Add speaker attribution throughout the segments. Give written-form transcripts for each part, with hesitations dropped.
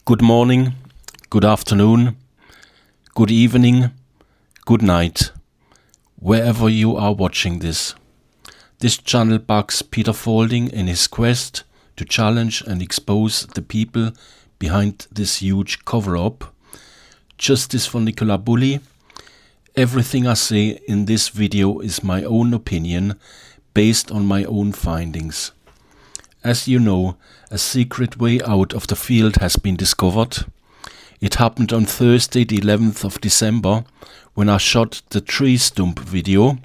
Speaker 1: Good morning, good afternoon, good evening, good night, wherever you are watching this. This channel backs Peter Faulding in his quest to challenge and expose the people behind this huge cover-up. Justice for Nicola Bulley. Everything I say in this video is my own opinion, based on my own findings. As you know, a secret way out of the field has been discovered. It happened on Thursday the 11th of December when I shot the tree stump video.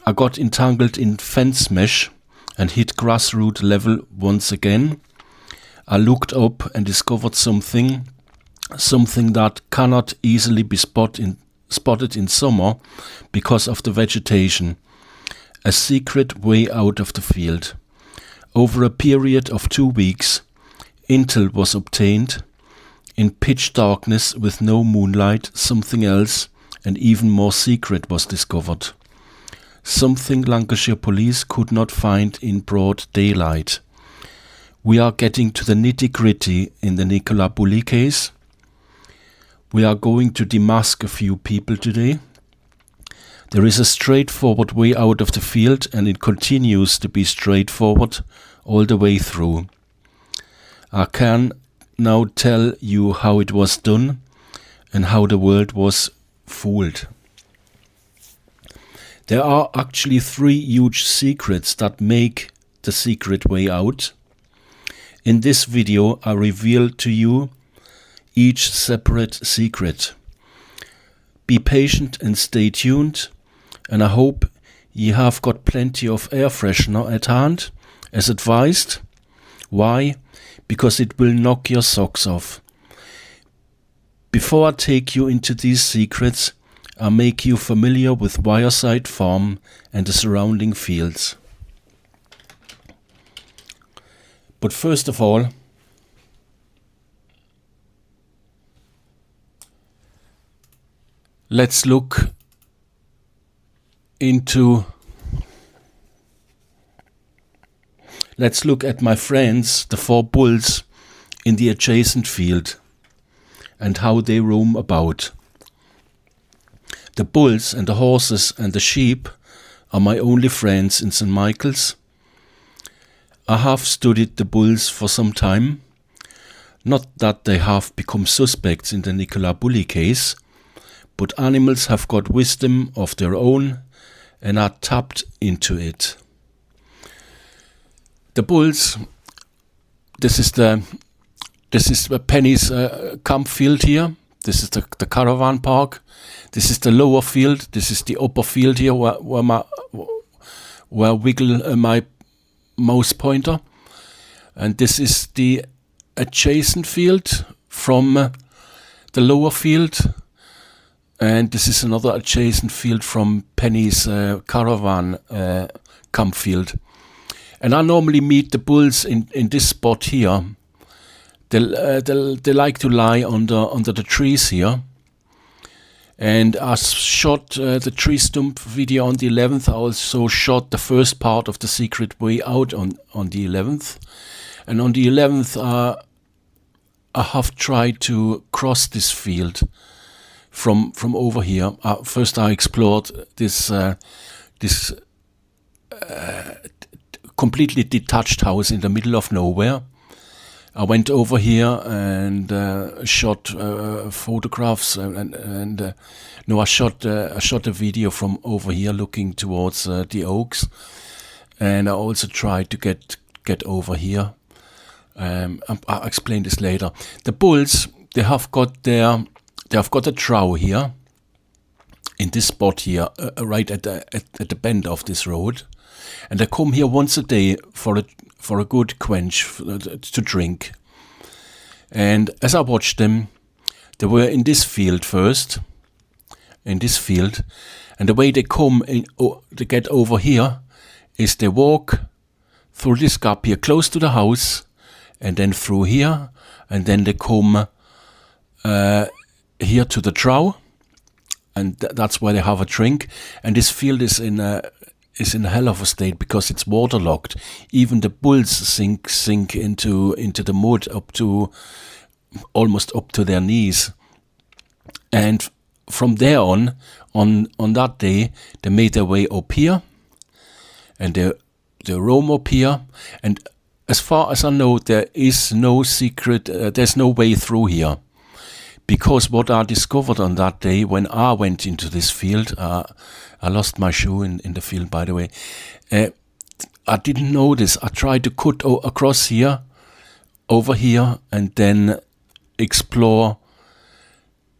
Speaker 1: I got entangled in fence mesh and hit grassroot level once again. I looked up and discovered something that cannot easily be spotted in summer because of the vegetation. A secret way out of the field. Over a period of 2 weeks, intel was obtained. In pitch darkness with no moonlight, something else and even more secret was discovered. Something Lancashire police could not find in broad daylight. We are getting to the nitty-gritty in the Nicola Bulley case. We are going to demask a few people today. There is a straightforward way out of the field, and it continues to be straightforward all the way through. I can now tell you how it was done and how the world was fooled. There are actually 3 huge secrets that make the secret way out. In this video, I reveal to you each separate secret. Be patient and stay tuned, and I hope you have got plenty of air freshener at hand, as advised. Why? Because it will knock your socks off. Before I take you into these secrets, I make you familiar with Wireside Farm and the surrounding fields. But first of all, let's look at my friends, the 4 bulls in the adjacent field, and how they roam about. The bulls and the horses and the sheep are my only friends in St. Michael's. I have studied the bulls for some time. Not that they have become suspects in the Nicola Bulley case, but animals have got wisdom of their own and are tapped into it. The bulls, this is Penny's camp field here. This is the caravan park. This is the lower field. This is the upper field here where I wiggle my mouse pointer. And this is the adjacent field from the lower field. And this is another adjacent field from Penny's caravan camp field. And I normally meet the bulls in this spot here. They like to lie under the trees here. And I shot the tree stump video on the 11th. I also shot the first part of the secret way out on the 11th. And on the 11th, I have tried to cross this field from over here. First I explored this completely detached house in the middle of nowhere. I went over here and shot photographs I shot a video from over here looking towards the oaks, and I also tried to get over here. I'll explain this later. The bulls, they have got a trough here in this spot here, right at the bend of this road, and they come here once a day for a good quench to drink. And as I watched them, they were in this field first, and the way they come in, to get over here is they walk through this gap here close to the house, and then through here, and then they come here to the trough, and that's where they have a drink. And this field is in a hell of a state because it's waterlogged. Even the bulls sink into the mud up to almost up to their knees. And from there on that day, they made their way up here, and they roam up here. And as far as I know, there is no secret, there's no way through here. Because what I discovered on that day when I went into this field, I lost my shoe in the field, by the way. I didn't notice. I tried to cut across here, over here, and then explore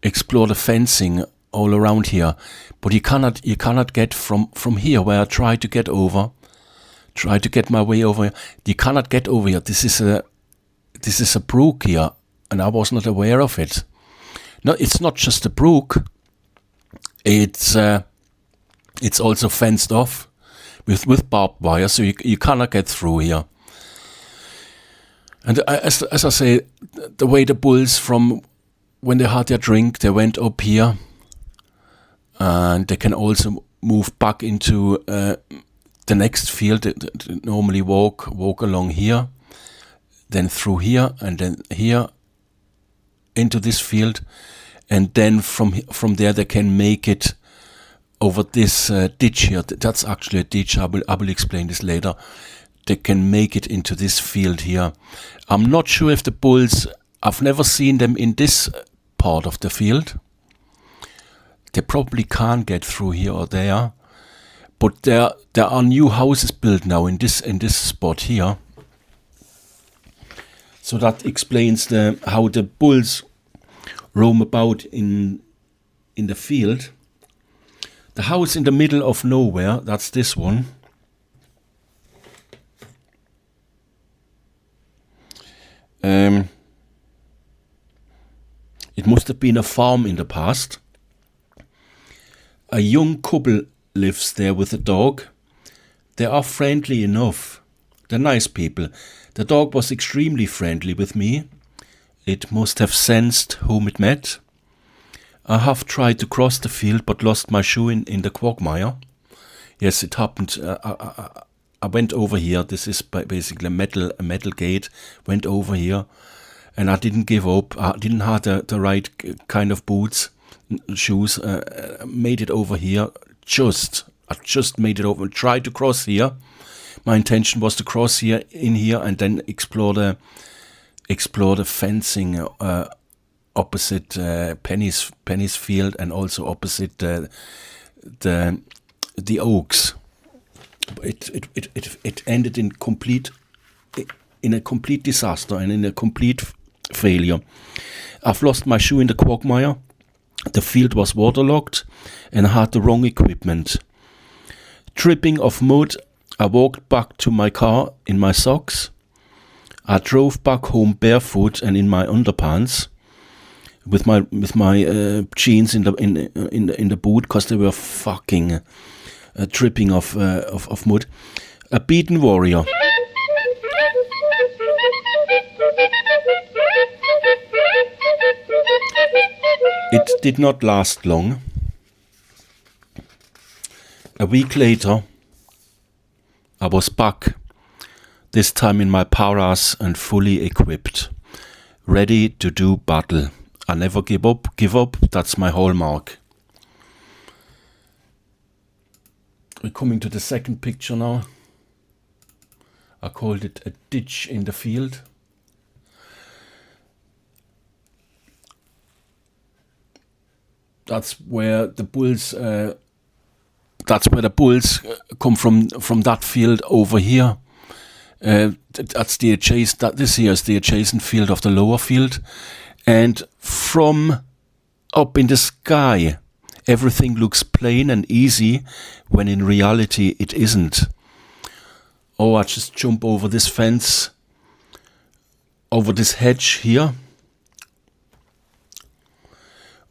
Speaker 1: the fencing all around here. But you cannot get from here where I tried to get over. Try to get my way over here. You cannot get over here. This is a brook here, and I was not aware of it. No, it's not just a brook. It's also fenced off with barbed wire, so you cannot get through here. And as I say, the way the bulls, from when they had their drink, they went up here, and they can also move back into the next field. They normally walk along here, then through here, and then here into this field, and then from there they can make it over this ditch here. That's actually a ditch. I will explain this later. They can make it into this field here. I'm not sure if the bulls, I've never seen them in this part of the field. They probably can't get through here or there, but there are new houses built now in this spot here. So that explains how the bulls roam about in the field. The house in the middle of nowhere, that's this one. It must have been a farm in the past. A young couple lives there with a dog. They are friendly enough. They're nice people. The dog was extremely friendly with me. It must have sensed whom it met. I have tried to cross the field but lost my shoe in the quagmire. Yes, it happened. I went over here. This is basically a metal gate. Went over here, and I didn't give up. I didn't have the right kind of boots, shoes. Made it over here. I just made it over. Tried to cross here. My intention was to cross here, in here, and then explore the fencing opposite Penny's field, and also opposite the oaks. It ended in a complete disaster and in a complete failure. I've lost my shoe in the quagmire. The field was waterlogged, and I had the wrong equipment. Dripping of mud, I walked back to my car in my socks. I drove back home barefoot and in my underpants, with my jeans in the boot, because they were fucking dripping of mud. A beaten warrior. It did not last long. A week later, I was back, this time in my paras and fully equipped, ready to do battle. I never give up, that's my hallmark. We're coming to the second picture now. I called it a ditch in the field. That's where the bulls come from that field over here. This here is the adjacent field of the lower field. And from up in the sky, everything looks plain and easy, when in reality it isn't. Oh, I just jump over this fence, over this hedge here,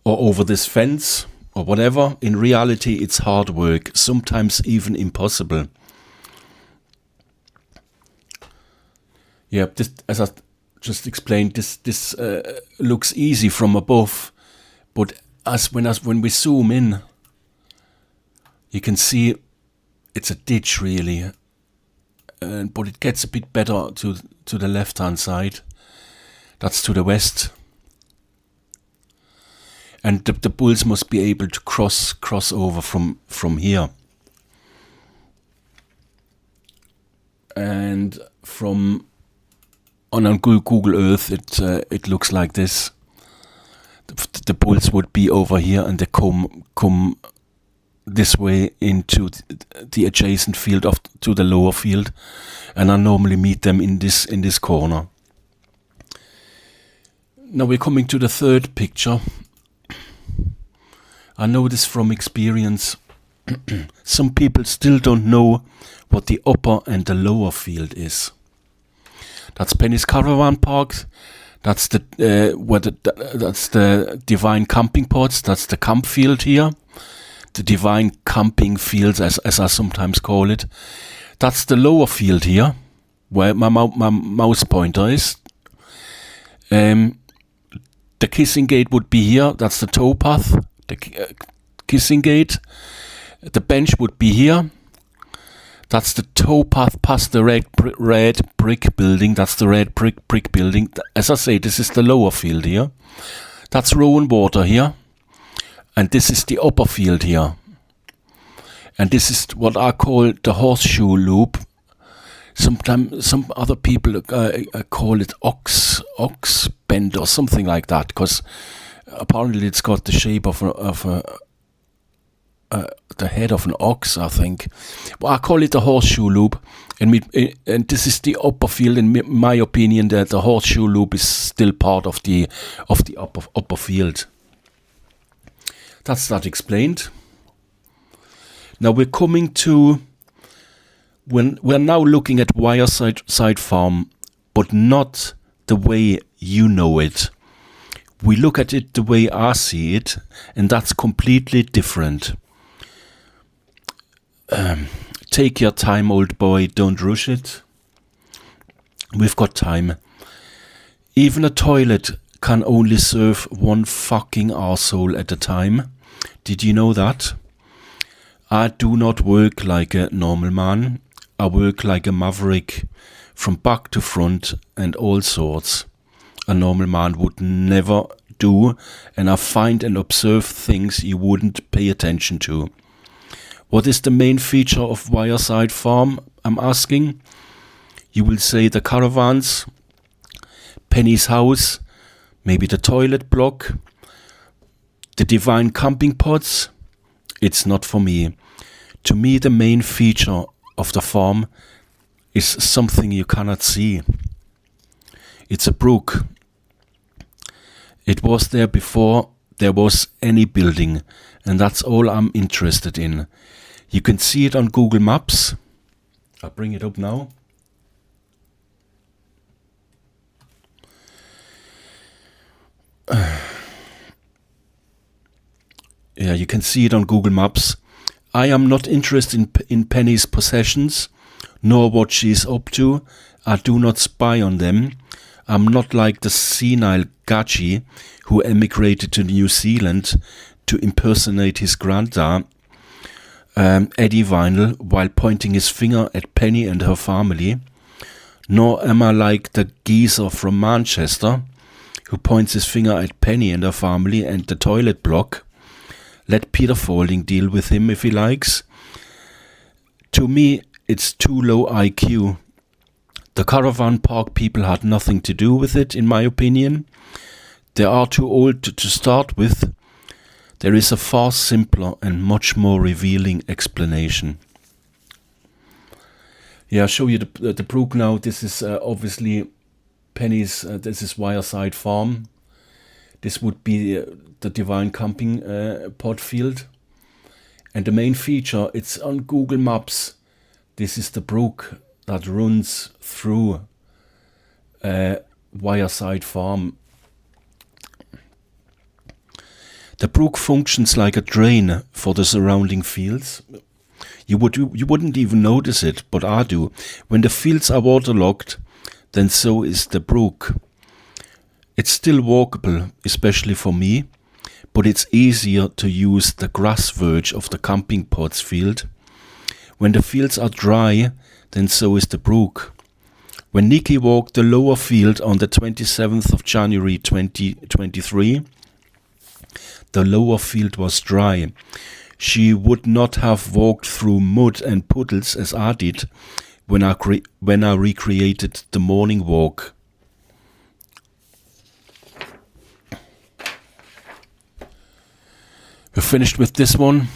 Speaker 1: or over this fence, or whatever. In reality, it's hard work, sometimes even impossible. Yeah, this, as I just explained, this looks easy from above, but when we zoom in, you can see it's a ditch really, but it gets a bit better to the left hand side. That's to the west. and the bulls must be able to cross over from here. And from on Google Earth, it looks like this. The bulls would be over here, and they come this way into the adjacent field to the lower field, and I normally meet them in this corner. Now we're coming to the third picture. I know this from experience. Some people still don't know what the upper and the lower field is. That's Penny's Caravan Park. That's the that's the Divine Camping Pods. That's the camp field here. The Divine Camping Fields, as I sometimes call it. That's the lower field here, where my mouse pointer is. The kissing gate would be here. That's the towpath. The kissing gate. The bench would be here. That's the towpath past the red brick building. That's the red brick building. As I say, this is the lower field here. That's Rowan Water here. And this is the upper field here. And this is what I call the horseshoe loop. Sometimes some other people call it ox bend or something like that, because apparently it's got the shape of the head of an ox, I think. Well, I call it the horseshoe loop, and this is the upper field. In my opinion, that the horseshoe loop is still part of the upper field. That's that explained. Now we're coming to when we're now looking at Wyreside Farm, but not the way you know it. We look at it the way I see it, and that's completely different. Take your time, old boy, don't rush it. We've got time. Even a toilet can only serve one fucking arsehole at a time. Did you know that? I do not work like a normal man. I work like a maverick, from back to front and all sorts. A normal man would never do, and I find and observe things you wouldn't pay attention to. What is the main feature of Wyreside Farm, I'm asking? You will say the caravans, Penny's house, maybe the toilet block, the Divine Camping Pods. It's not for me. To me, the main feature of the farm is something you cannot see. It's a brook. It was there before there was any building, and that's all I'm interested in. You can see it on Google Maps. I'll bring it up now. Yeah, you can see it on Google Maps. I am not interested in Penny's possessions, nor what she is up to. I do not spy on them. I'm not like the senile Gachi who emigrated to New Zealand to impersonate his granddad, Eddie Vinyl, while pointing his finger at Penny and her family. Nor am I like the geezer from Manchester who points his finger at Penny and her family and the toilet block. Let Peter Faulding deal with him if he likes. To me, it's too low IQ. The caravan park people had nothing to do with it, in my opinion. They are too old to start with. There is a far simpler and much more revealing explanation. Yeah, I'll show you the brook now. This is obviously Penny's, this is Wyreside Farm. This would be the Divine Camping pod field. And the main feature, it's on Google Maps. This is the brook that runs through Wyreside Farm. The brook functions like a drain for the surrounding fields. You wouldn't even notice it, but I do. When the fields are waterlogged, then so is the brook. It's still walkable, especially for me, but it's easier to use the grass verge of the camping pods field. When the fields are dry, then so is the brook. When Nikki walked the lower field on the 27th of January 2023, the lower field was dry. She would not have walked through mud and puddles as I did when I recreated the morning walk. We're finished with this one.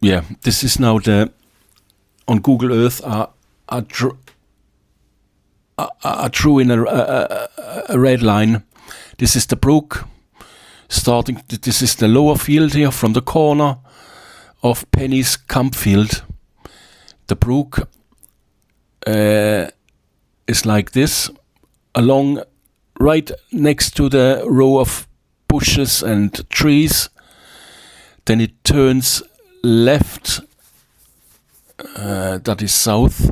Speaker 1: Yeah, this is now on Google Earth. I drew in a red line. This is the brook. This is the lower field here from the corner of Penny's campfield. The brook is like this, along right next to the row of bushes and trees. Then it turns left, that is south,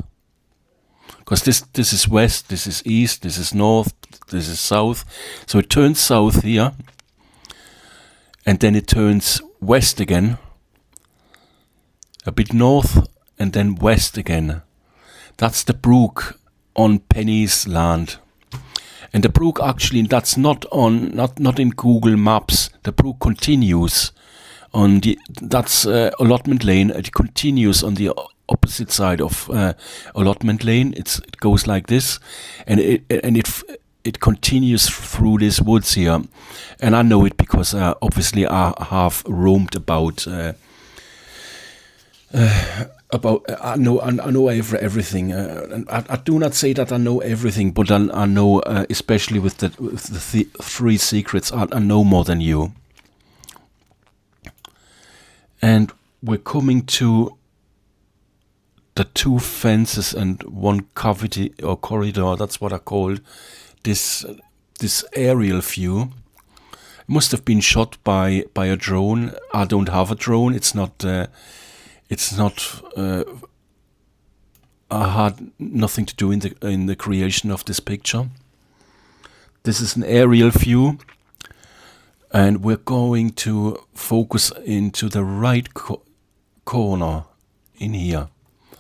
Speaker 1: because this is west, this is east, this is north, this is south. So it turns south here, and then it turns west again, a bit north, and then west again. That's the brook on Penny's land. And the brook actually, that's not in Google Maps. The brook continues on that's allotment lane. It continues on the opposite side of allotment lane. It goes like this, and it continues through these woods here. And I know it because obviously I have roamed about. I know everything. And I do not say that I know everything, but I know, especially with the three secrets, I know more than you. And we're coming to the two fences and one cavity or corridor. That's what I call this aerial view. It must have been shot by a drone. I don't have a drone. It's not. I had nothing to do in the creation of this picture. This is an aerial view, and we're going to focus into the right corner in here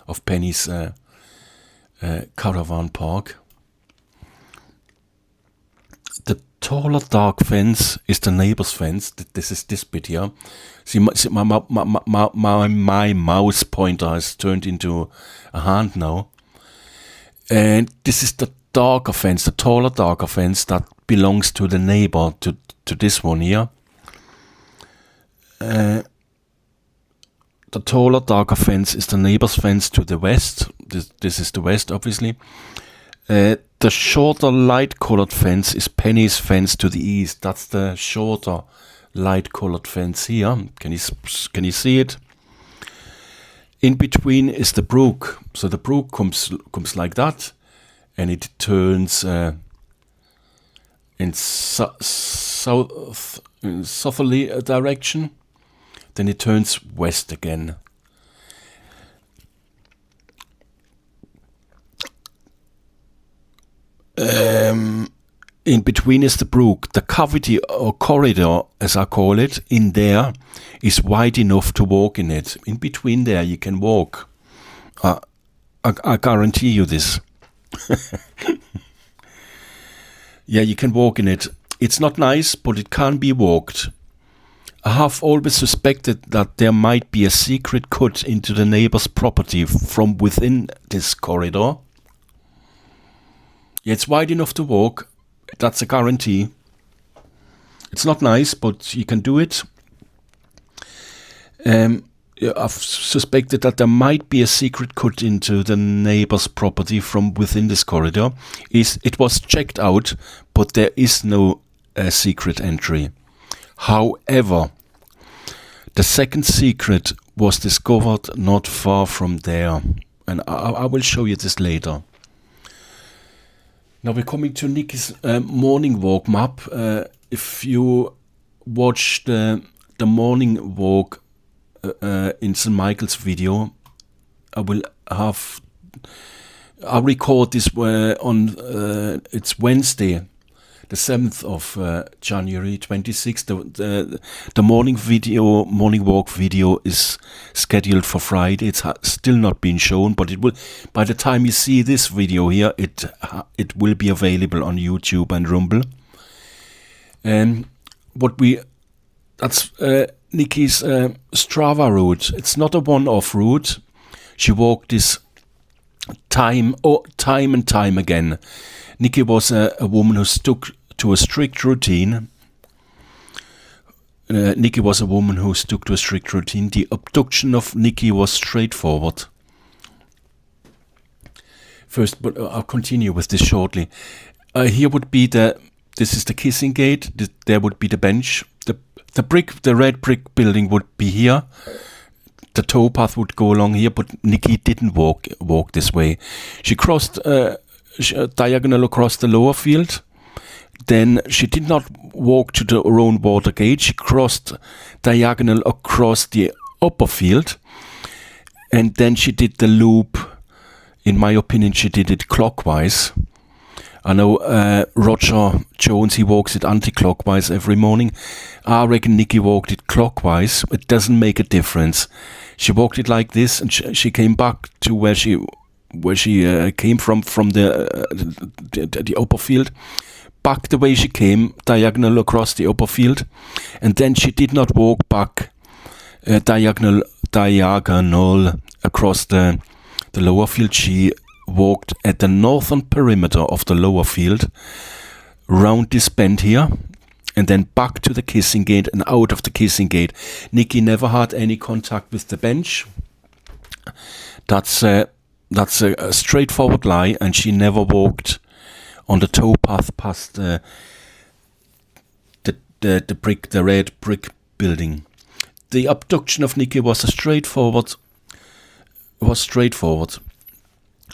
Speaker 1: of Penny's caravan park. The taller dark fence is the neighbor's fence. This is this bit here. See, my mouse pointer has turned into a hand now. And this is the darker fence, the taller darker fence that belongs to the neighbor, to this one here. The taller darker fence is the neighbor's fence to the west. This is the west, obviously. The shorter light-colored fence is Penny's fence to the east. That's the shorter light-colored fence here. Can you see it? In between is the brook. So the brook comes like that, and it turns in southerly direction. Then it turns west again. In between is the brook. The cavity or corridor, as I call it, in there is wide enough to walk in it. In between there you can walk. I guarantee you this. Yeah, you can walk in it. It's not nice, but it can be walked. I have always suspected that there might be a secret cut into the neighbor's property from within this corridor. Yeah, it's wide enough to walk. That's a guarantee. It's not nice, but you can do it. I've suspected that there might be a secret cut into the neighbor's property from within this corridor. It was checked out, but there is no secret entry. However, the second secret was discovered not far from there. And I will show you this later. Now we're coming to Nikki's morning walk map. If you watch the morning walk in St. Michael's video, I'll record this on it's Wednesday, the 7th of January 26th. The morning walk video is scheduled for Friday. It's still not been shown, but it will. By the time you see this video here, it will be available on YouTube and Rumble. And that's Nikki's Strava route. It's not a one-off route. She walked this time and time again. Nikki was a woman who stuck to a strict routine. The abduction of Nikki was straightforward. First, but I'll continue with this shortly. Here would be this is the kissing gate. There would be the bench. The red brick building would be here. The towpath would go along here, but Nikki didn't walk this way. She crossed diagonal across the lower field. Then she did not walk to the own water gate. She crossed diagonal across the upper field. And then she did the loop. In my opinion, she did it clockwise. I know Roger Jones, he walks it anti-clockwise every morning. I reckon Nikki walked it clockwise. It doesn't make a difference. She walked it like this, and she came back to where she came from the upper field. Back the way she came, diagonal across the upper field, and then she did not walk back diagonal across the lower field. She walked at the northern perimeter of the lower field, round this bend here, and then back to the kissing gate and out of the kissing gate. Nikki never had any contact with the bench. That's a straightforward lie, and she never walked on the towpath past the red brick building. The abduction of Nikki was straightforward.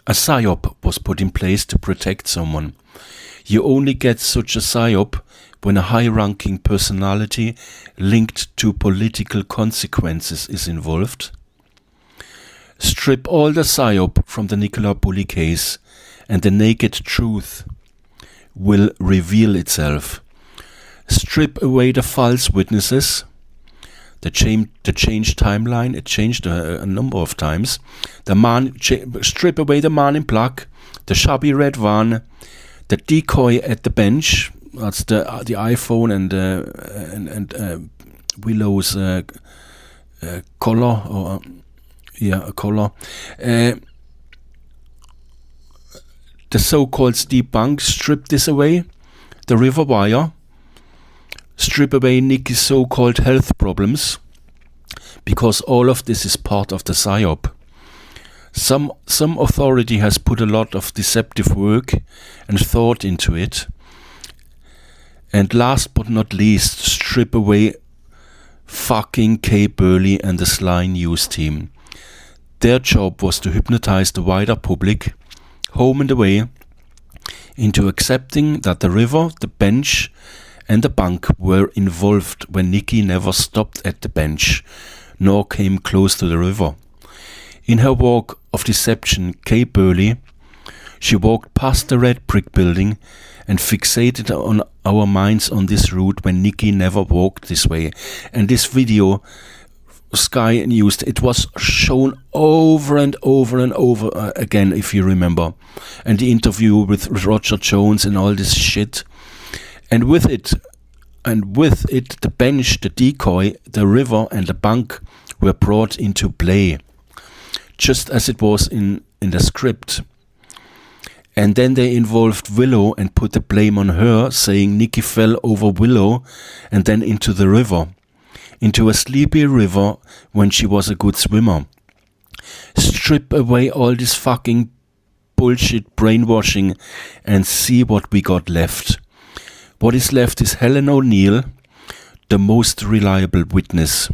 Speaker 1: A psyop was put in place to protect someone. You only get such a psyop when a high-ranking personality linked to political consequences is involved. Strip all the psyop from the Nicola Bulley case, and the naked truth will reveal itself. Strip away the false witnesses. The changed timeline, it changed a number of times. Strip away the man in black, the shabby red van, the decoy at the bench. That's the iPhone and Willow's collar, a collar. The so-called steep bank. Strip this away. The river wire. Strip away Nikki's so-called health problems, because all of this is part of the psyop. Some authority has put a lot of deceptive work and thought into it. And last but not least, strip away fucking Kay Burley and the Sly News team. Their job was to hypnotize the wider public, home and away, into accepting that the river, the bench, and the bank were involved when Nikki never stopped at the bench, nor came close to the river. In her walk of deception, Kay Burley, she walked past the red brick building and fixated on our minds on this route when Nikki never walked this way. And this video, Sky News, it was shown over and over and over again, if you remember. And the interview with Roger Jones and all this shit. And with it, the bench, the decoy, the river, and the bank were brought into play, just as it was in the script. And then they involved Willow and put the blame on her, saying Nikki fell over Willow and then into the river, into a sleepy river when she was a good swimmer. Strip away all this fucking bullshit brainwashing and see what we got left. What is left is Helen O'Neill, the most reliable witness.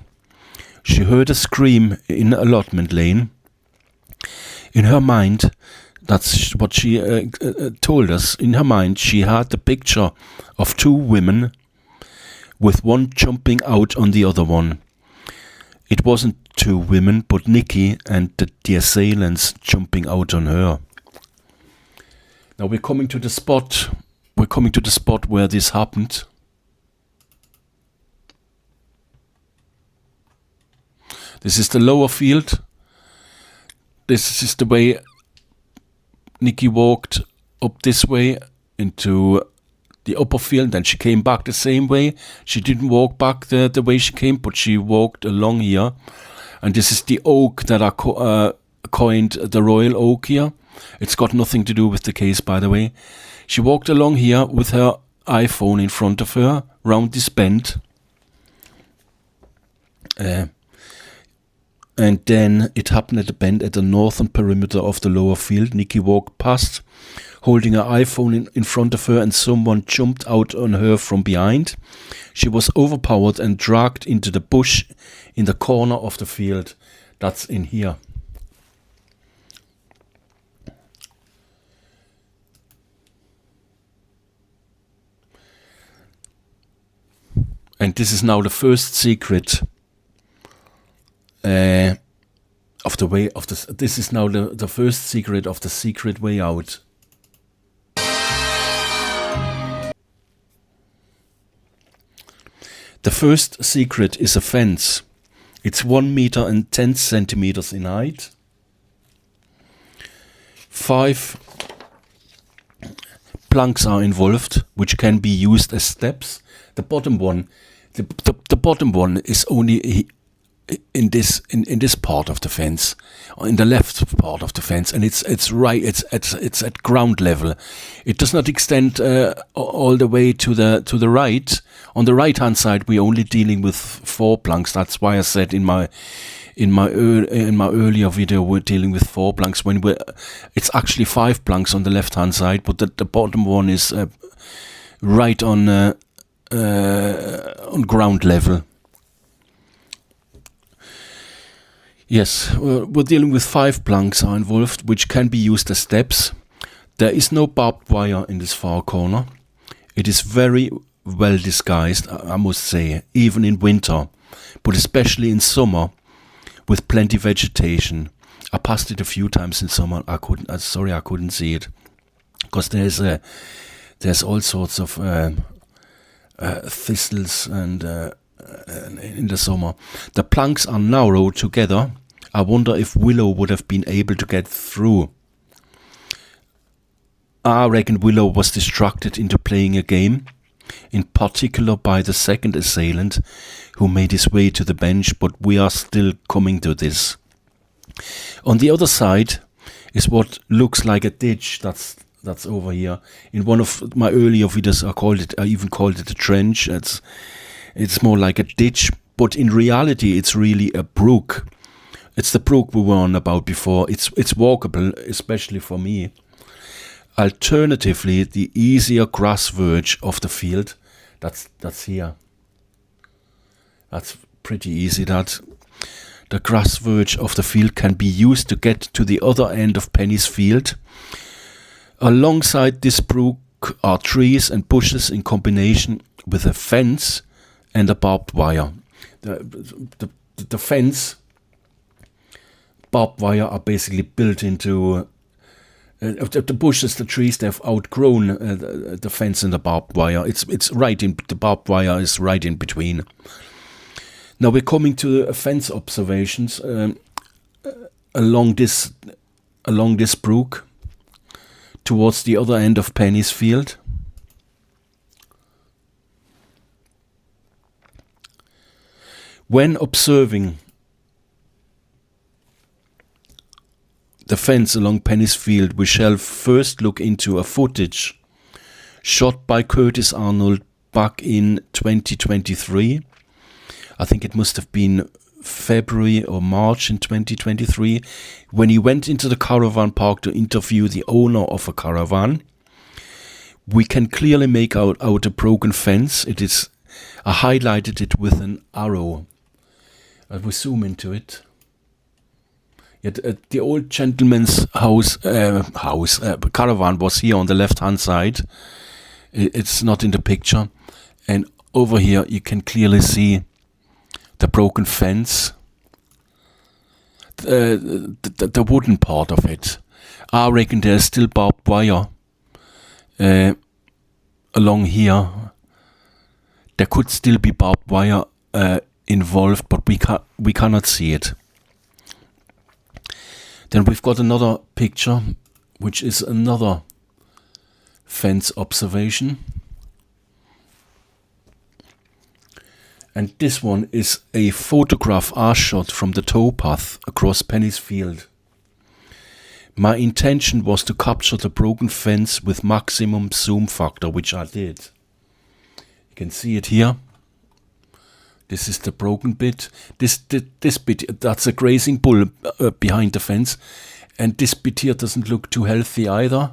Speaker 1: She heard a scream in allotment lane. In her mind, that's what she told us, in her mind she had the picture of two women with one jumping out on the other one. It wasn't two women, but Nikki and the assailants jumping out on her. Now we're coming to the spot. We're coming to the spot where this happened. This is the lower field. This is the way Nikki walked up this way into the upper field, then she came back the same way. She didn't walk back the way she came, but she walked along here. And this is the oak that I coined the royal oak here. It's got nothing to do with the case, by the way. She walked along here with her iPhone in front of her, round this bend. And then it happened at the bend at the northern perimeter of the lower field. Nikki walked past, holding her iPhone in front of her, and someone jumped out on her from behind. She was overpowered and dragged into the bush in the corner of the field. That's in here. And this is now the first secret of the way of this. This is now the first secret of the secret way out. The first secret is a fence. It's 1 meter and 10 centimeters in height. 5 planks are involved, which can be used as steps. The bottom one, the bottom one is only in this part of the fence, in the left part of the fence, and it's at ground level. It does not extend all the way to the right. On the right hand side, we're only dealing with 4 planks. That's why I said in my earlier video we're dealing with 4 planks. It's actually 5 planks on the left hand side, but the bottom one is right on ground level. Yes, we're dealing with 5 planks are involved, which can be used as steps. There is no barbed wire in this far corner. It is very well disguised, I must say, even in winter, but especially in summer, with plenty vegetation. I passed it a few times in summer. I couldn't see it, because there's all sorts of thistles and in the summer. The planks are narrow together. I wonder if Willow would have been able to get through. I reckon Willow was distracted into playing a game, in particular by the second assailant, who made his way to the bench, but we are still coming to this. On the other side is what looks like a ditch. That's over here. In one of my earlier videos, I even called it a trench. It's more like a ditch, but in reality, it's really a brook. It's the brook we were on about before. It's walkable, especially for me. Alternatively, the easier grass verge of the field, that's here. That's pretty easy. That the grass verge of the field can be used to get to the other end of Penny's field. Alongside this brook are trees and bushes in combination with a fence and a barbed wire. The fence, barbed wire are basically built into the bushes, the trees. They've outgrown the fence and the barbed wire. It's right in the barbed wire is right in between. Now we're coming to fence observations along this brook towards the other end of Penny's field. When observing the fence along Penny's field, we shall first look into a footage shot by Curtis Arnold back in 2023. I think it must have been February or March in 2023, when he went into the caravan park to interview the owner of a caravan. We can clearly make out a broken fence. I highlighted it with an arrow. I will zoom into it. The old gentleman's caravan was here on the left hand side. It's not in the picture. And over here you can clearly see the broken fence, the wooden part of it. I reckon there's still barbed wire along here. There could still be barbed wire involved, but we cannot see it. Then we've got another picture, which is another fence observation. And this one is a photograph I shot from the towpath across Penny's Field. My intention was to capture the broken fence with maximum zoom factor, which I did. You can see it here. This is the broken bit. This bit, that's a grazing bull behind the fence. And this bit here doesn't look too healthy either.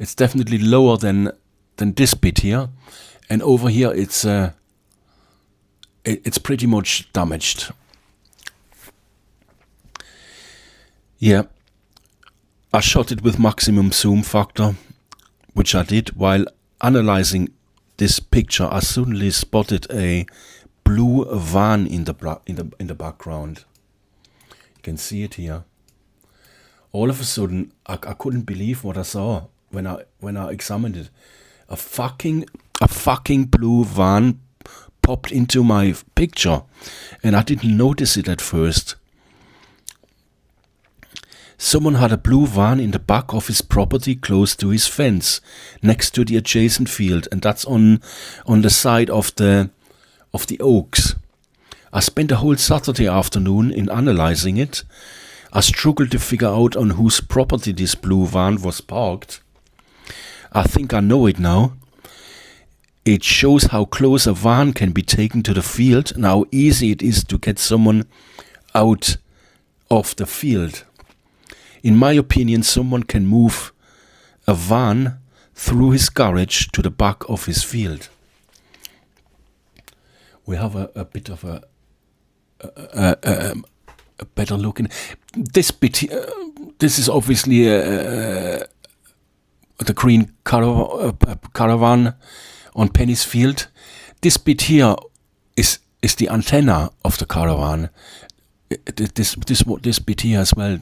Speaker 1: It's definitely lower than this bit here. And over here it's pretty much damaged. Yeah. I shot it with maximum zoom factor, which I did. While analyzing this picture, I suddenly spotted a blue van in the background. You can see it here. All of a sudden, I couldn't believe what I saw when I examined it. A fucking blue van popped into my picture, and I didn't notice it at first. Someone had a blue van in the back of his property close to his fence, next to the adjacent field, and that's on the side of the oaks. I spent the whole Saturday afternoon in analyzing it. I struggled to figure out on whose property this blue van was parked. I think I know it now. It shows how close a van can be taken to the field and how easy it is to get someone out of the field. In my opinion, someone can move a van through his garage to the back of his field. We have a bit of a better look in this bit. This is obviously the green caravan on Penny's Field. This bit here is the antenna of the caravan. This bit here as well.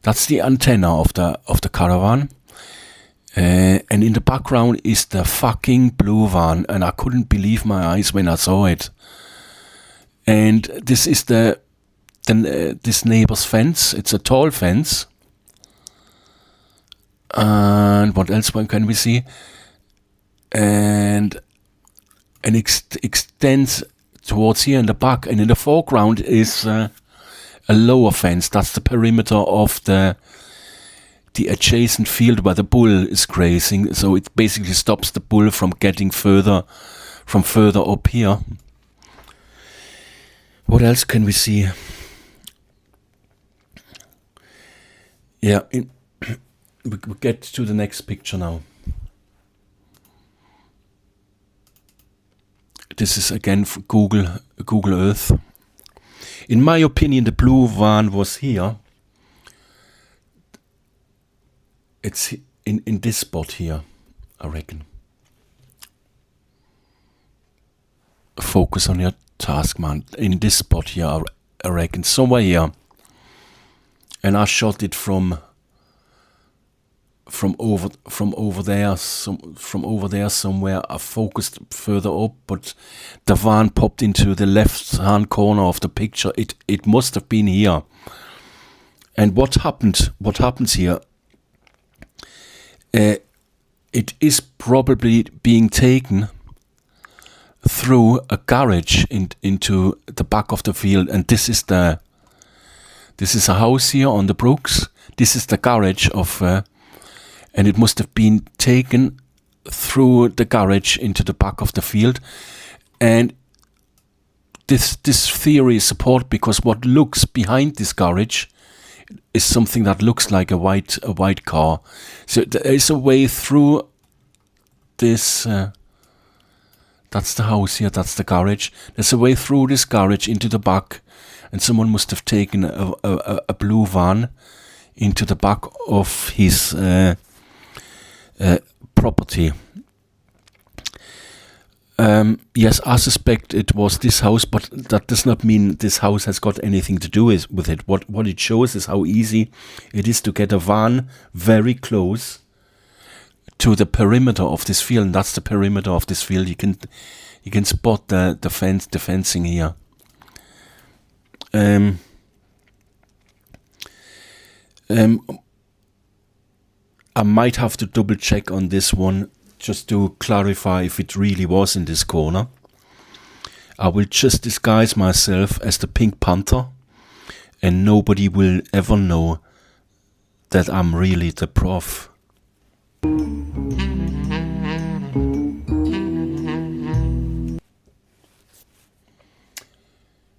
Speaker 1: That's the antenna of the caravan. And in the background is the fucking blue van, and I couldn't believe my eyes when I saw it. And this is this neighbor's fence. It's a tall fence. And what else can we see? And extends towards here in the back, and in the foreground is a lower fence. That's the perimeter of the adjacent field where the bull is grazing. So it basically stops the bull from getting further up here. What else can we see? Yeah, we get to the next picture now. This is again for Google Earth. In my opinion, the blue van was here. It's in this spot here, I reckon. Focus on your task, man. In this spot here, I reckon, somewhere here. And I shot it from over there somewhere. I focused further up, but the van popped into the left hand corner of the picture. It must have been here. And what happens here? It is probably being taken through a garage into the back of the field, and this is a house here on the Brooks. This is the garage of, and it must have been taken through the garage into the back of the field. And this theory is supported because what looks behind this garage is something that looks like a white car. So there is a way through this. That's the house here. That's the garage. There's a way through this garage into the back, and someone must have taken a blue van into the back of his property. Yes, I suspect it was this house, but that does not mean this house has got anything to do with it. What it shows is how easy it is to get a van very close to the perimeter of this field. And that's the perimeter of this field. You can spot the fencing here. I might have to double check on this one just to clarify if it really was in this corner. I will just disguise myself as the Pink Panther, and nobody will ever know that I'm really the prof.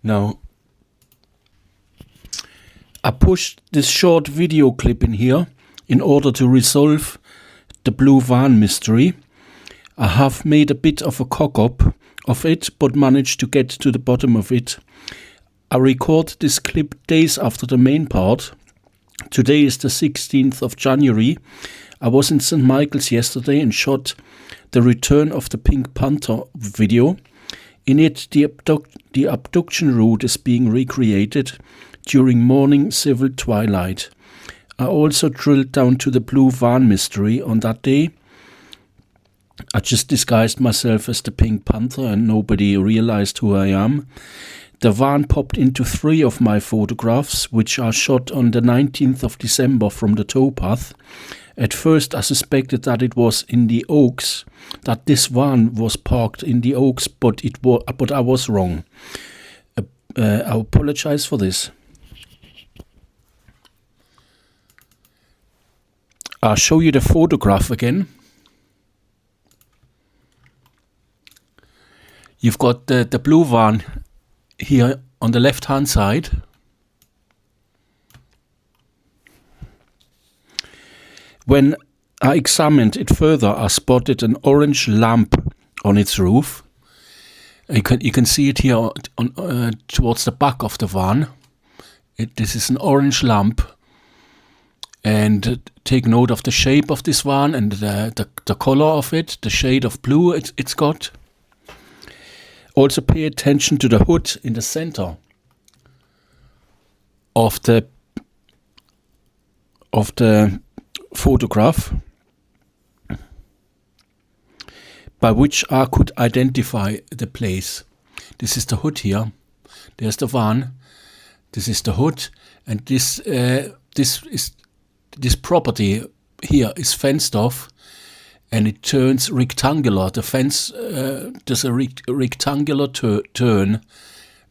Speaker 1: Now, I pushed this short video clip in here in order to resolve the blue van mystery. I have made a bit of a cock-up of it, but managed to get to the bottom of it. I record this clip days after the main part. Today is the 16th of January. I was in St. Michael's yesterday and shot the Return of the Pink Panther video. In it, the abduction route is being recreated during morning civil twilight. I also drilled down to the blue van mystery on that day. I just disguised myself as the Pink Panther and nobody realized who I am. The van popped into 3 of my photographs, which are shot on the 19th of December from the towpath. At first I suspected that it was in the Oaks, that this van was parked in the Oaks, but I was wrong. I apologize for this. I'll show you the photograph again. You've got the blue van here on the left hand side. When I examined it further, I spotted an orange lamp on its roof. You can see it here on, towards the back of the van. This is an orange lamp. And take note of the shape of this van and the color of it, the shade of blue it's got. Also pay attention to the hood in the center of the photograph, by which I could identify the place. This is the hood here. There's the van. This is the hood, and this property here is fenced off, and it turns rectangular. The fence does a rectangular turn.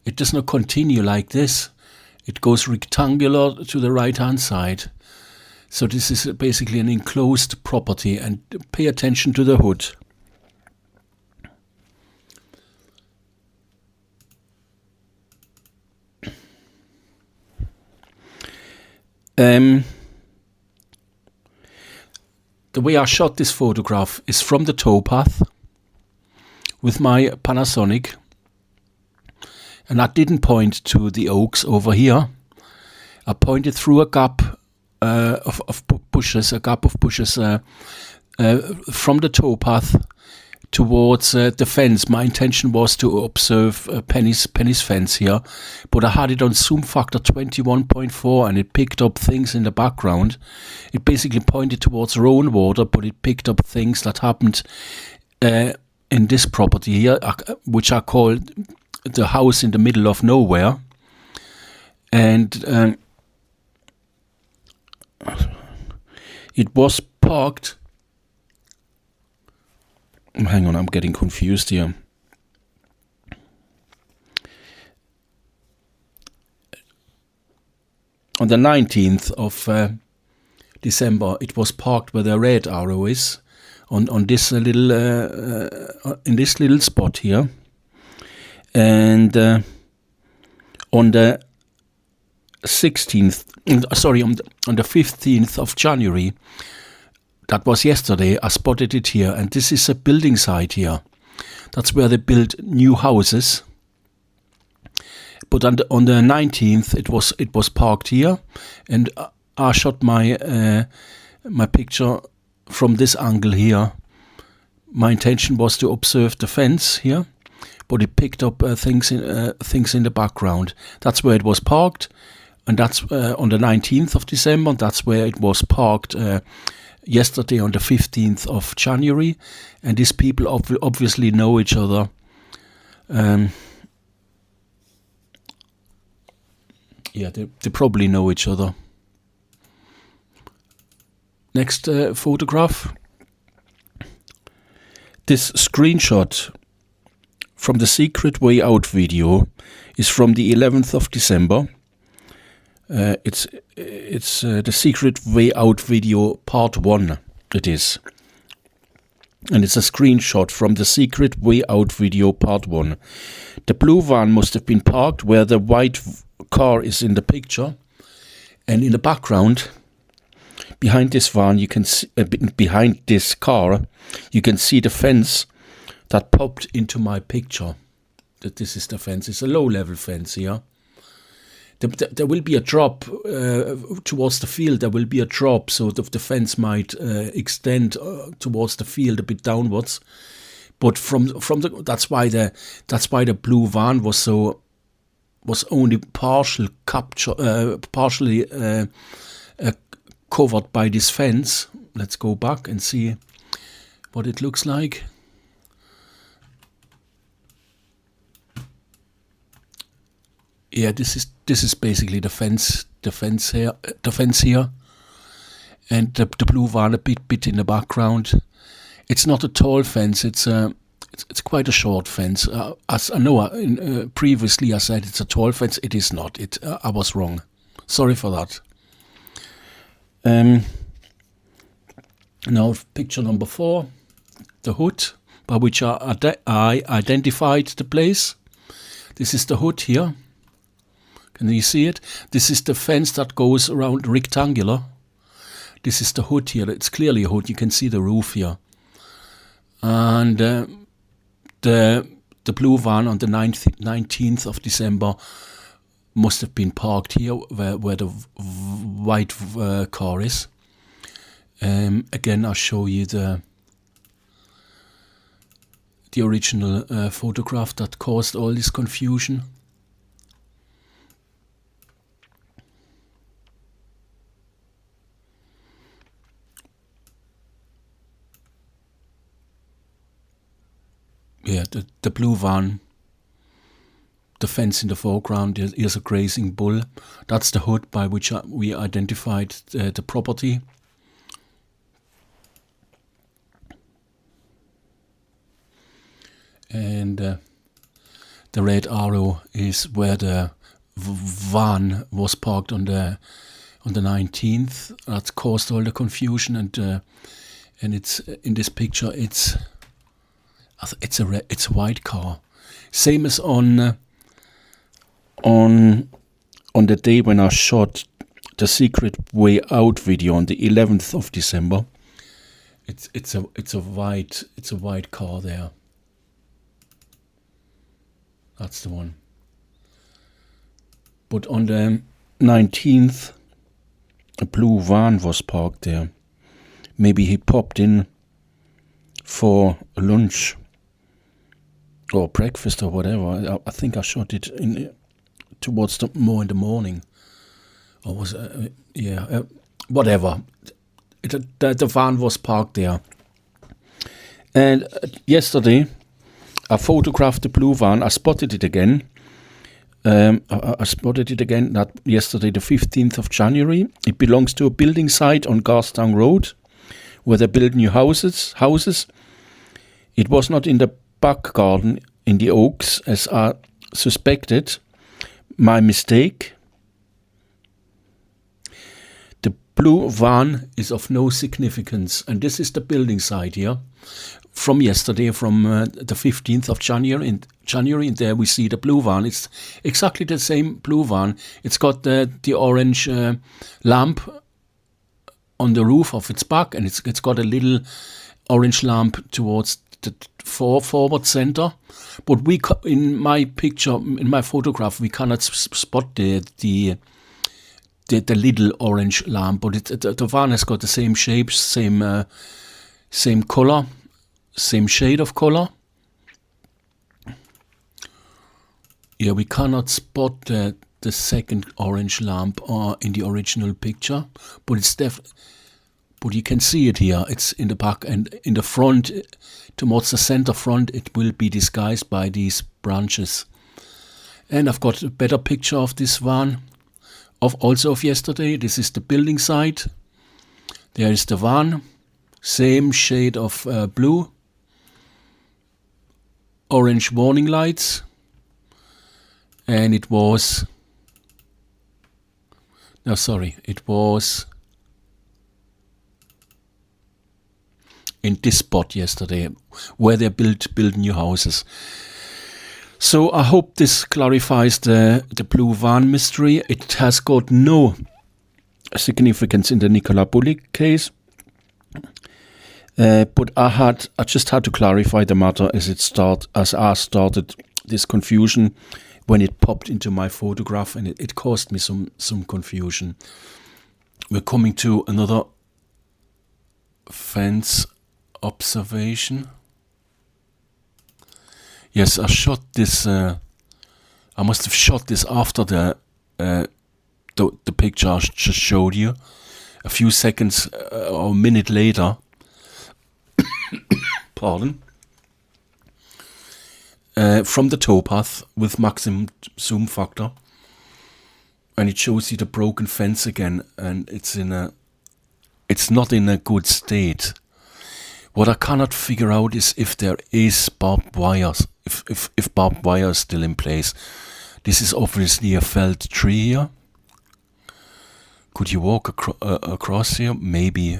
Speaker 1: It does not continue like this. It goes rectangular to the right hand side. So this is basically an enclosed property, and pay attention to the hood. The way I shot this photograph is from the towpath with my Panasonic, and I didn't point to the Oaks over here. I pointed through a gap of bushes, from the towpath towards the fence. My intention was to observe Penny's fence here, but I had it on zoom factor 21.4 and it picked up things in the background. It basically pointed towards Rowan water, but it picked up things that happened in this property here, which I call the house in the middle of nowhere. And it was parked. Hang on, I'm getting confused here. On the 19th of December, it was parked where the red arrow is, on this little in this little spot here, and on the 16th, on the 15th of January. That was yesterday. I spotted it here, and this is a building site here. That's where they build new houses. But on the 19th, it was parked here, and I shot my my picture from this angle here. My intention was to observe the fence here, but it picked up things in the background. That's where it was parked, and that's on the 19th of December. That's where it was parked. Yesterday on the 15th of January, and these people obviously know each other. Yeah, they probably know each other. Next photograph. This screenshot from the Secret Way Out video is from the 11th of December. It's the Secret Way Out video part 1. It is. And it's a screenshot from the Secret Way Out video part 1. The blue van must have been parked where the white car is in the picture. And in the background, behind this van, you can see, behind this car, you can see the fence that popped into my picture. That this is the fence. It's a low-level fence here. There will be a drop towards the field. There will be a drop, so the fence might extend towards the field a bit downwards. But that's why the blue van was only partially covered by this fence. Let's go back and see what it looks like. Yeah, this is basically the fence here, and the blue van a bit in the background. It's not a tall fence. It's quite a short fence. As I know, previously I said it's a tall fence. It is not. I was wrong. Sorry for that. Now picture number 4, the hood by which I identified the place. This is the hood here. Can you see it? This is the fence that goes around rectangular. This is the hood here. It's clearly a hood. You can see the roof here. And the blue van on the 19th of December must have been parked here where the white car is. Again, I'll show you the original photograph that caused all this confusion. Yeah, the blue van, the fence in the foreground, here's a grazing bull. That's the hood by which we identified the property. And the red arrow is where the van was parked on the 19th. That caused all the confusion, and it's in this picture. It's a white car, same as on the day when I shot the Secret Way Out video on the 11th of December. It's a white car there. That's the one. But on the 19th, a blue van was parked there. Maybe he popped in for lunch or breakfast or whatever. I think I shot it towards more in the morning, or was whatever. The van was parked there, and yesterday I photographed the blue van. I spotted it again. I spotted it again. That yesterday, the 15th of January. It belongs to a building site on Garstown Road, where they build new houses. It was not in the back garden in the Oaks, as I suspected. My mistake. The blue van is of no significance, and this is the building site here from yesterday, from the 15th of January. And there we see the blue van. It's exactly the same blue van. It's got the orange lamp on the roof of its back, and it's got a little orange lamp towards the forward center. But in my picture, in my photograph, we cannot spot the little orange lamp. But the van has got the same shape, same color, same shade of color. Yeah, we cannot spot the second orange lamp in the original picture, but it's but you can see it here. It's in the back, and in the front, towards the center front, it will be disguised by these branches. And I've got a better picture of this van, also of yesterday. This is the building site. There is the van, same shade of blue. orange warning lights, and it was it was in this spot yesterday where they build new houses. So I hope this clarifies the blue van mystery. It has got no significance in the Nicola Bulley case, but I just had to clarify the matter as I started this confusion when it popped into my photograph, and it caused me some confusion. We're coming to another fence observation. Yes, I shot this. I must have shot this after the picture I just showed you. A few seconds or a minute later. Pardon. From the towpath with maximum zoom factor, and it shows you the broken fence again, and it's not in a good state. What I cannot figure out is if there is barbed wires, if barbed wire is still in place. This is obviously a felled tree here. Could you walk across here? Maybe.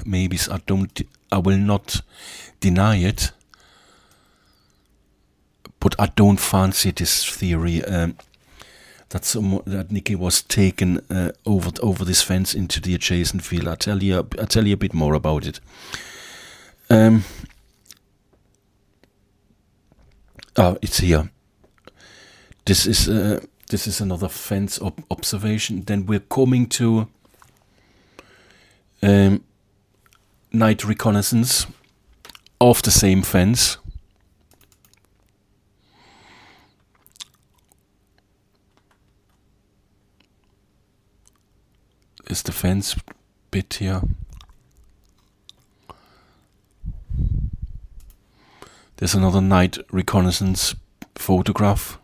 Speaker 1: I will not deny it. But I don't fancy this theory that Nicky was taken over this fence into the adjacent field. I'll tell you a bit more about it. It's here. This is another fence observation. Then we're coming to night reconnaissance of the same fence. Is the fence bit here. There's another night reconnaissance photograph.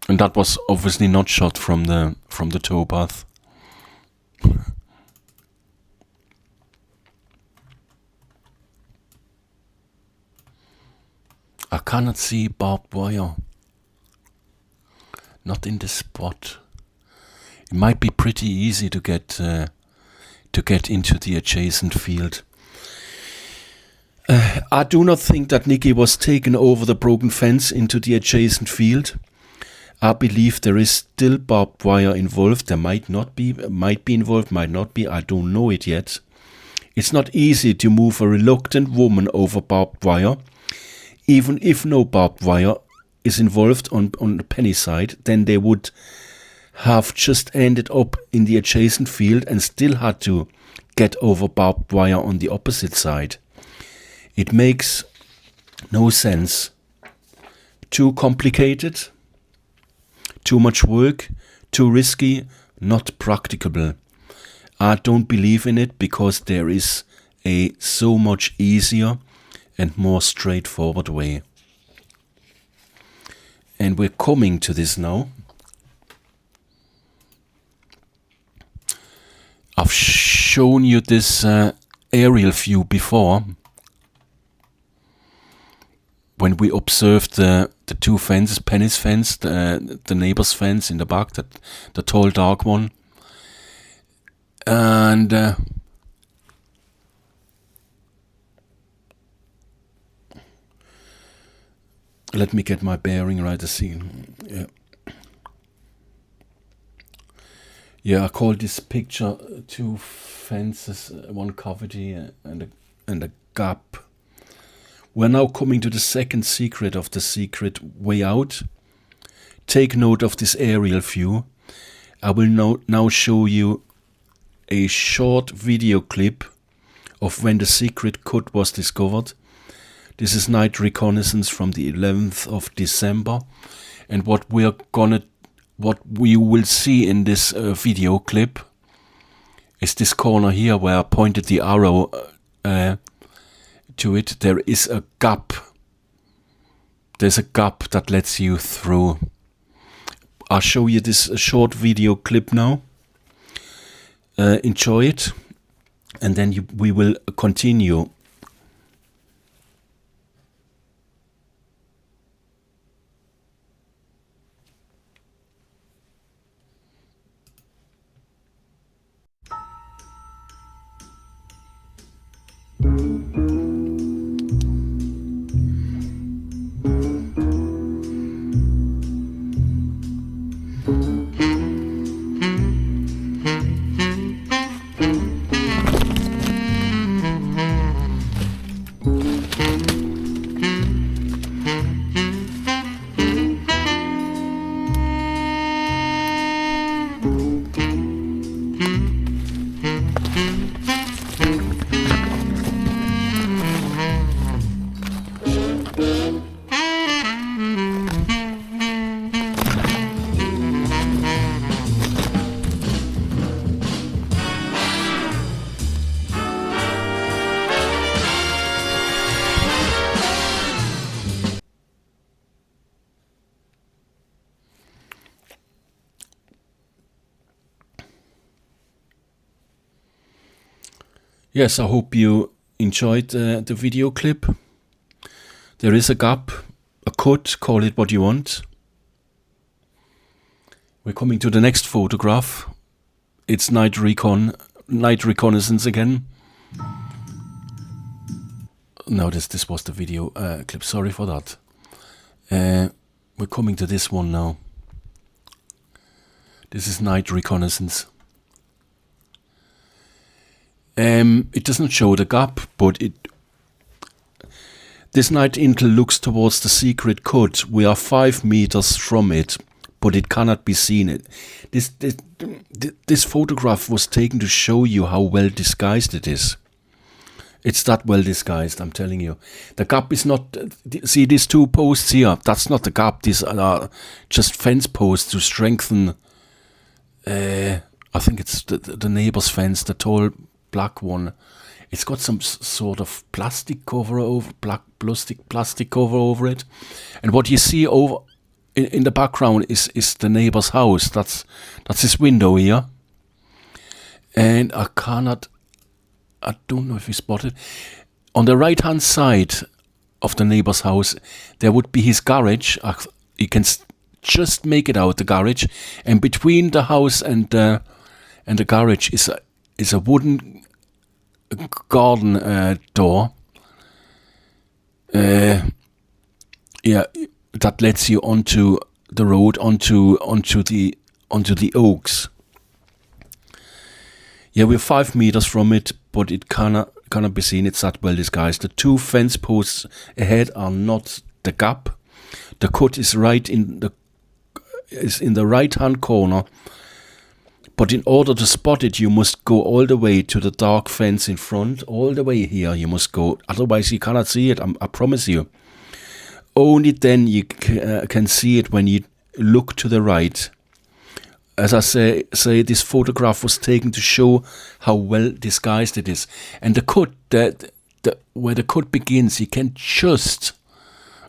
Speaker 1: And that was obviously not shot from the towpath. I cannot see barbed wire. Not in this spot. It might be pretty easy to get into the adjacent field. I do not think that Nicky was taken over the broken fence into the adjacent field. I believe there is still barbed wire involved. There might be involved, might not be. I don't know it yet. It's not easy to move a reluctant woman over barbed wire. Even if no barbed wire is involved on the penny side, then they would have just ended up in the adjacent field and still had to get over barbed wire on the opposite side. It makes no sense. Too complicated, too much work, too risky, not practicable. I don't believe in it because there is a so much easier and more straightforward way. And we're coming to this now. I've shown you this aerial view before when we observed the two fences, Penny's fence, the neighbor's fence in the back, the tall dark one. And let me get my bearing right. Yeah, I call this picture two fences, one cavity and a gap. We're now coming to the second secret of the secret way out. Take note of this aerial view. I will now show you a short video clip of when the secret cut was discovered. This is night reconnaissance from the 11th of December, and what we will see in this video clip is this corner here where I pointed the arrow to it. There is a gap. There's a gap that lets you through. I'll show you this short video clip now. enjoy it, and then we will continue. Yes, I hope you enjoyed the video clip. There is a gap, a cut, call it what you want. We're coming to the next photograph. It's night reconnaissance again. No, this was the video clip. Sorry for that. We're coming to this one now. This is night reconnaissance. It doesn't show the gap, but this night intel looks towards the secret cut. We are 5 meters from it, but it cannot be seen. This photograph was taken to show you how well disguised it is. It's that well disguised, I'm telling you. The gap is not... See these 2 posts here? That's not the gap. These are just fence posts to strengthen... I think it's the neighbor's fence, the tall black one. It's got some sort of plastic cover over... plastic cover over it. And what you see over... In the background is the neighbor's house. That's his window here. And I don't know if you spotted. On the right hand side of the neighbor's house, there would be his garage. You can just make it out, the garage. And between the house and the garage is a wooden garden door. Yeah, that lets you onto the road, onto the oaks. Yeah, we're 5 meters from it, but it cannot be seen. It's that well disguised. The 2 fence posts ahead are not the gap. The cut is in the right hand corner. But in order to spot it, you must go all the way to the dark fence in front. All the way here, you must go. Otherwise, you cannot see it. I promise you. Only then you can see it when you look to the right. As I say, this photograph was taken to show how well disguised it is. And the cut, where the cut begins,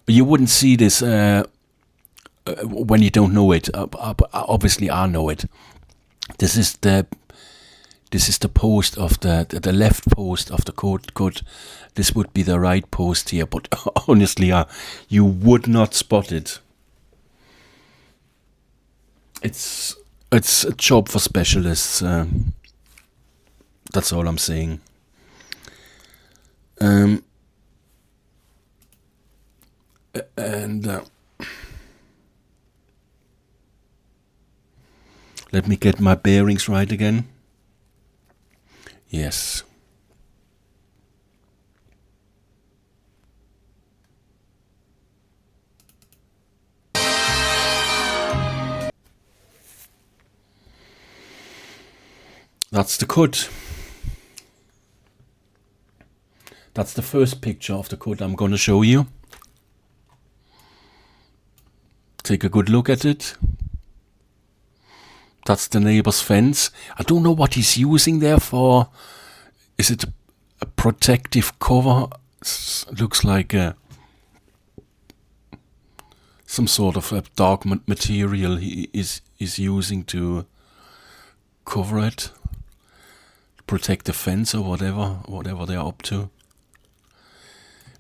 Speaker 1: you wouldn't see this when you don't know it. Obviously, I know it. This is the post of the left post of the cut. This would be the right post here, but honestly, you would not spot it. It's a job for specialists. That's all I'm saying. Let me get my bearings right again. Yes. That's the cut. That's the first picture of the cut I'm going to show you. Take a good look at it. That's the neighbor's fence. I don't know what he's using there for. Is it a protective cover? Looks like some sort of a dark material he is using to cover it. protect the fence or whatever they are up to.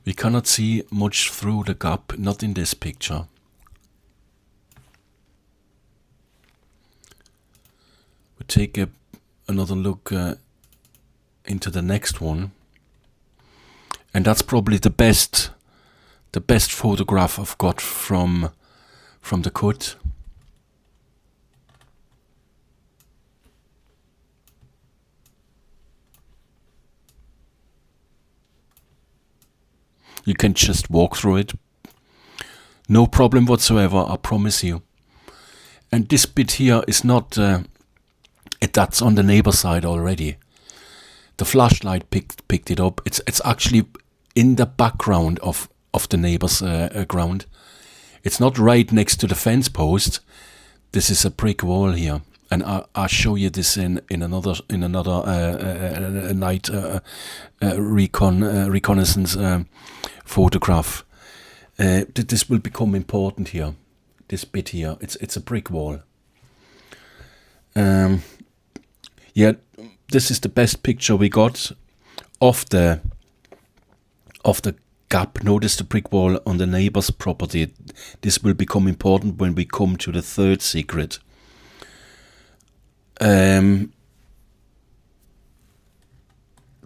Speaker 1: We cannot see much through the gap, not in this picture. We take another look into the next one, and that's probably the best photograph I've got from the cut. You can just walk through it. No problem whatsoever, I promise you. And this bit here is not, that's on the neighbor side already. The flashlight picked it up. It's actually in the background of the neighbor's ground. It's not right next to the fence post. This is a brick wall here. And I'll show you this in another night reconnaissance photograph. This will become important here. This bit here, it's a brick wall. Yeah, this is the best picture we got of the gap. Notice the brick wall on the neighbor's property. This will become important when we come to the third secret.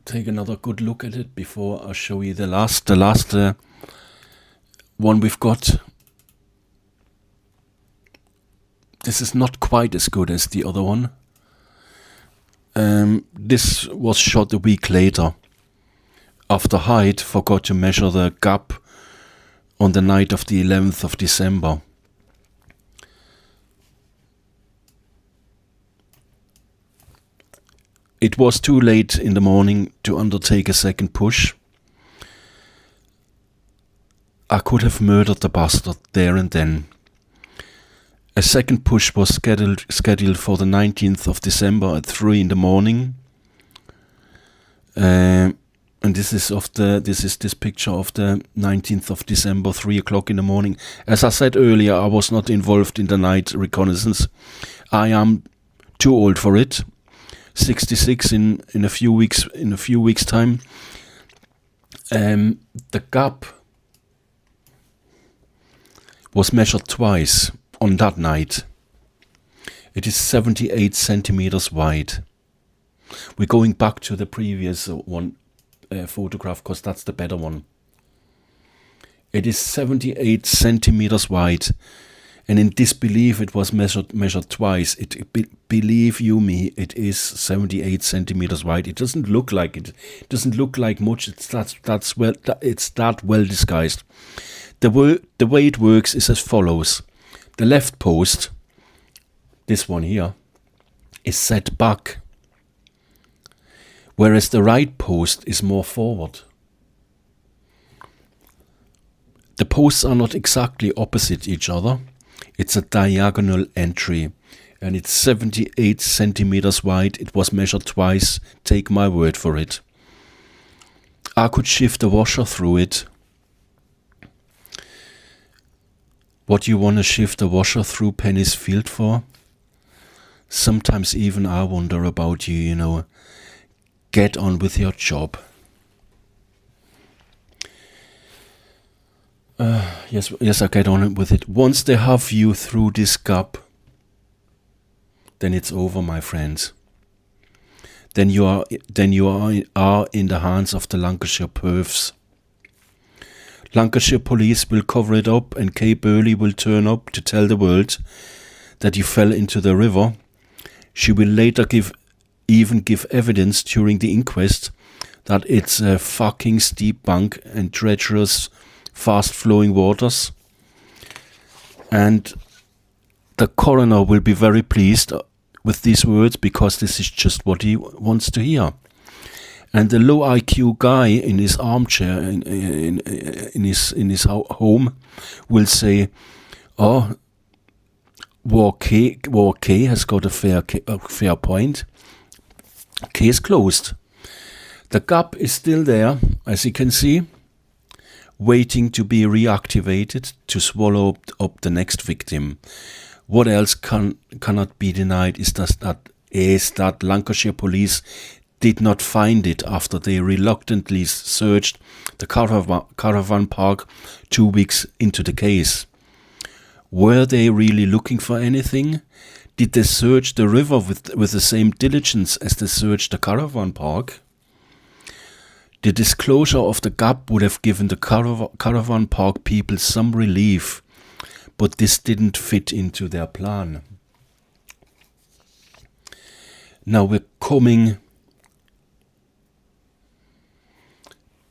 Speaker 1: Take another good look at it before I show you the last one we've got. This is not quite as good as the other one. This was shot a week later, after Hyde forgot to measure the gap on the night of the 11th of December. It was too late in the morning to undertake a second push. I could have murdered the bastard there and then. A second push was scheduled for the 19th of December at 3 in the morning. And this is this picture of the 19th of December, 3 o'clock in the morning. As I said earlier, I was not involved in the night reconnaissance. I am too old for it. 66 in a few weeks time. The gap was measured twice on that night. It is 78 centimeters wide. We're going back to the previous one photograph because that's the better one. It is 78 centimeters wide, and in disbelief it was measured twice. Believe you me, it is 78 centimeters wide. It doesn't look like it. It doesn't look like much. It's that well disguised. The way it works is as follows. The left post, this one here, is set back, whereas the right post is more forward. The posts are not exactly opposite each other. It's a diagonal entry, and it's 78 centimeters wide. It was measured twice. Take my word for it. I could shift a washer through it. What you want to shift a washer through Penny's Field for? Sometimes even I wonder about you, you know. Get on with your job. Yes, I get on with it. Once they have you through this gap, then it's over, my friends. Then you are in the hands of the Lancashire Perfs. Lancashire police will cover it up, and Kay Burley will turn up to tell the world that you fell into the river. She will later give evidence during the inquest that it's a fucking steep bank and treacherous, fast-flowing waters. And the coroner will be very pleased with these words because this is just what he wants to hear. And the low IQ guy in his armchair in his home will say, "Oh, War K has got a fair point. Case closed." The gap is still there, as you can see, waiting to be reactivated to swallow up the next victim. What else cannot be denied is that Lancashire police did not find it after they reluctantly searched the caravan park 2 weeks into the case. Were they really looking for anything? Did they search the river with the same diligence as they searched the caravan park? The disclosure of the gap would have given the caravan park people some relief, but this didn't fit into their plan. Now we're coming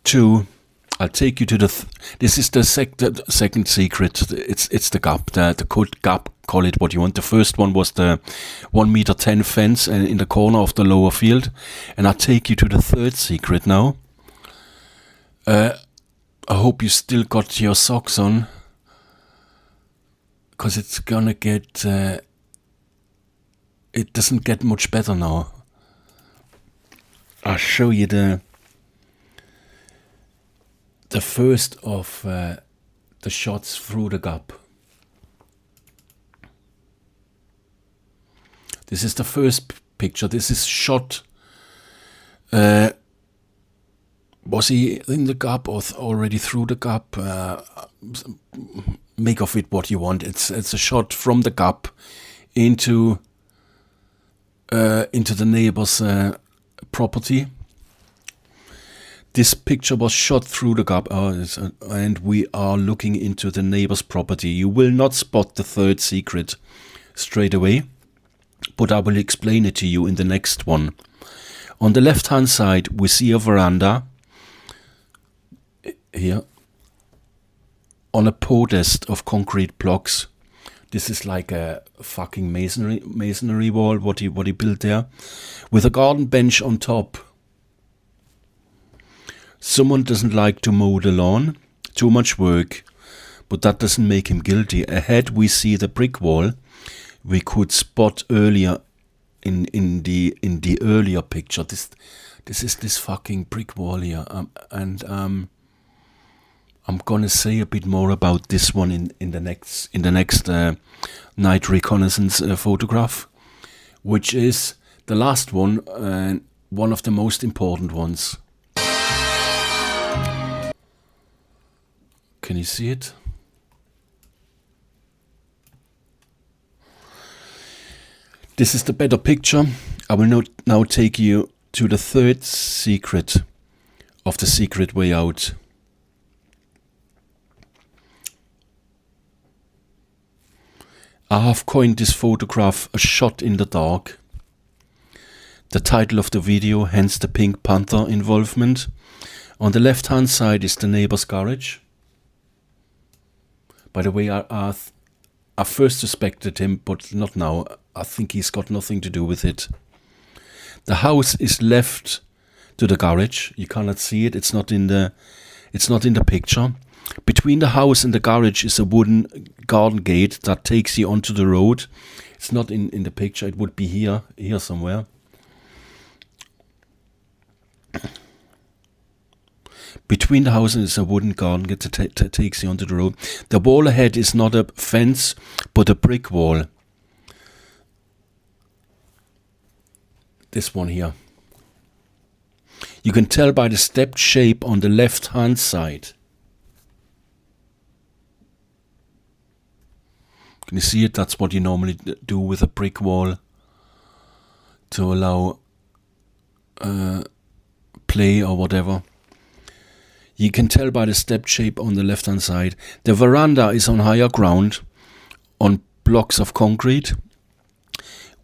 Speaker 1: to, I'll take you to this is the second secret. It's the gap, the code gap, call it what you want. The first one was the 1.10 meter fence in the corner of the lower field. And I'll take you to the third secret now. I hope you still got your socks on, because it's gonna get, it doesn't get much better now. I'll show you the first of the shots through the gap. This is the first picture. This is shot. Was he in the gap or already through the gap? Make of it what you want. It's a shot from the gap into the neighbor's property. This picture was shot through the gap, and we are looking into the neighbor's property. You will not spot the third secret straight away, but I will explain it to you in the next one. On the left hand side we see a veranda here on a podest of concrete blocks. This is like a fucking masonry wall what he built there, with a garden bench on top. Someone doesn't like to mow the lawn, too much work, but that doesn't make him guilty. Ahead we see the brick wall we could spot earlier in the earlier picture. This is this fucking brick wall here, and I'm gonna say a bit more about this one in the next night reconnaissance photograph, which is the last one and one of the most important ones. Can you see it? This is the better picture. I will now take you to the third secret of the secret way out. I have coined this photograph a shot in the dark. The title of the video, hence the Pink Panther involvement. On the left hand side is the neighbor's garage. By the way, I first suspected him, but not now. I think he's got nothing to do with it. The house is left to the garage. You cannot see it. It's not in the picture. Between the house and the garage is a wooden garden gate that takes you onto the road. It's not in the picture. It would be here somewhere. Between the house is a wooden garden gate that takes you onto the road. The wall ahead is not a fence, but a brick wall. This one here. You can tell by the stepped shape on the left hand side. Can you see it? That's what you normally do with a brick wall to allow play or whatever. You can tell by the stepped shape on the left hand side. The veranda is on higher ground, on blocks of concrete.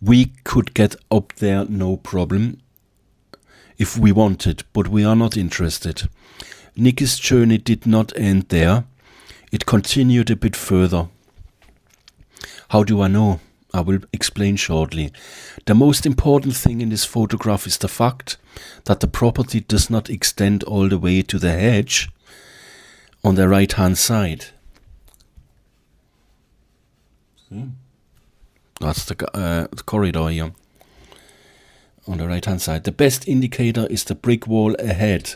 Speaker 1: We could get up there no problem if we wanted, but we are not interested. Nicky's journey did not end there. It continued a bit further. How do I know? I will explain shortly. The most important thing in this photograph is the fact that the property does not extend all the way to the hedge on the right hand side. That's the corridor here on the right hand side. The best indicator is the brick wall ahead.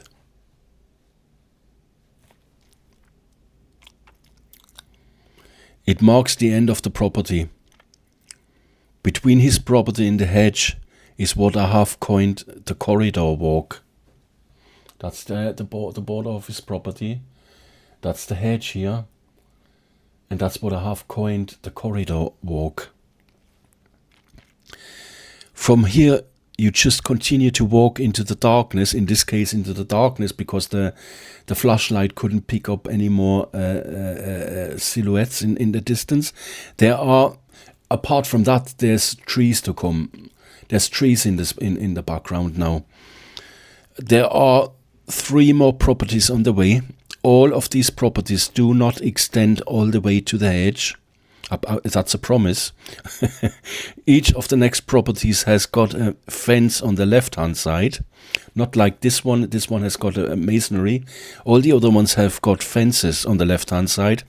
Speaker 1: It marks the end of the property. Between his property and the hedge is what I have coined the corridor walk. That's the border of his property. That's the hedge here. And that's what I have coined the corridor walk. From here, you just continue to walk into the darkness, in this case into the darkness, because the flashlight couldn't pick up any more silhouettes in the distance. There are, apart from that, there's trees to come. There's trees in the background now. There are 3 more properties on the way. All of these properties do not extend all the way to the hedge. That's a promise. Each of the next properties has got a fence on the left-hand side. Not like this one. This one has got a masonry. All the other ones have got fences on the left-hand side.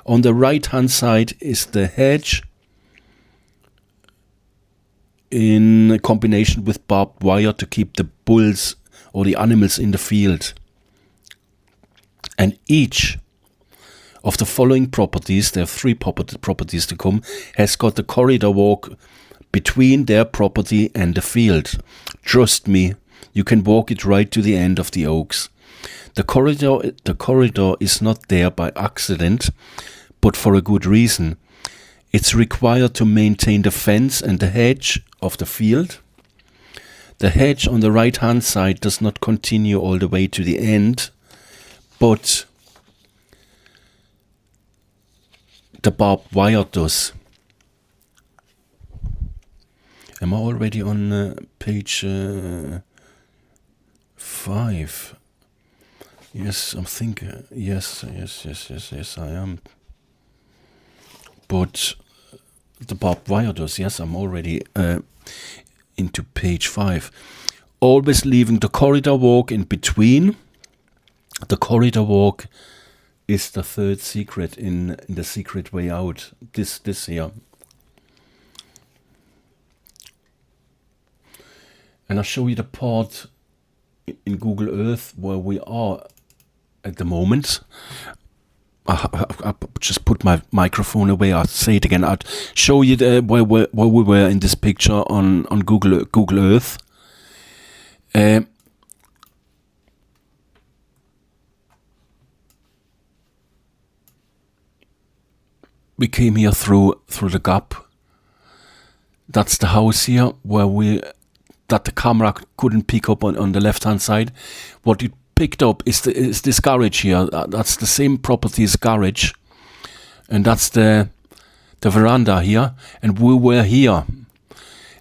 Speaker 1: On the right-hand side is the hedge in combination with barbed wire to keep the bulls or the animals in the field. And each of the following properties, there are 3 properties to come, has got the corridor walk between their property and the field. Trust me, you can walk it right to the end of the oaks. The corridor is not there by accident, but for a good reason. It's required to maintain the fence and the hedge of the field. The hedge on the right-hand side does not continue all the way to the end, but the barbed wire does. Am I already on page 5? Yes, I'm thinking. Yes, I am. But the barbed wire does. Yes, I'm already into page 5. Always leaving the corridor walk in between. The corridor walk is the 3rd secret in the secret way out. This here. And I'll show you the part in Google Earth where we are at the moment. I just put my microphone away. I'll say it again. I'll show you where we were in this picture on Google Earth. We came here through the gap. That's the house here that the camera couldn't pick up on the left hand side. What it picked up is this garage here. That's the same property as garage, and that's the veranda here. And we were here.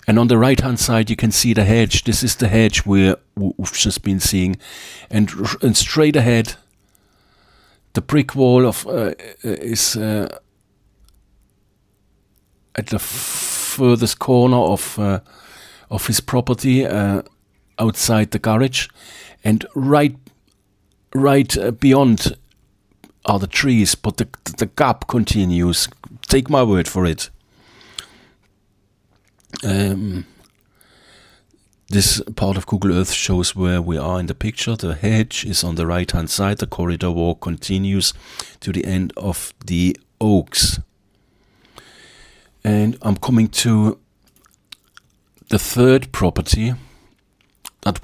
Speaker 1: And on the right hand side you can see the hedge. This is the hedge we've just been seeing, and straight ahead, the brick wall is at the furthest corner of his property, outside the garage, and right beyond are the trees, but the gap continues. Take my word for it. This part of Google Earth shows where we are in the picture. The hedge is on the right hand side. The corridor walk continues to the end of the oaks. And I'm coming to the 3rd property that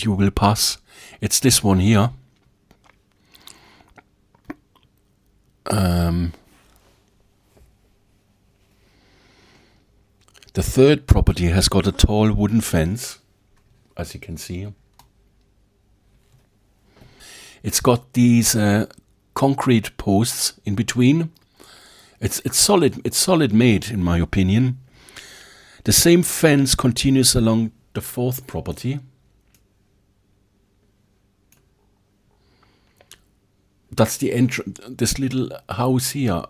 Speaker 1: you will pass. It's this one here. The 3rd property has got a tall wooden fence, as you can see. It's got these concrete posts in between. It's solid. It's solid made, in my opinion. The same fence continues along the 4th property. That's the entrance. This little house here.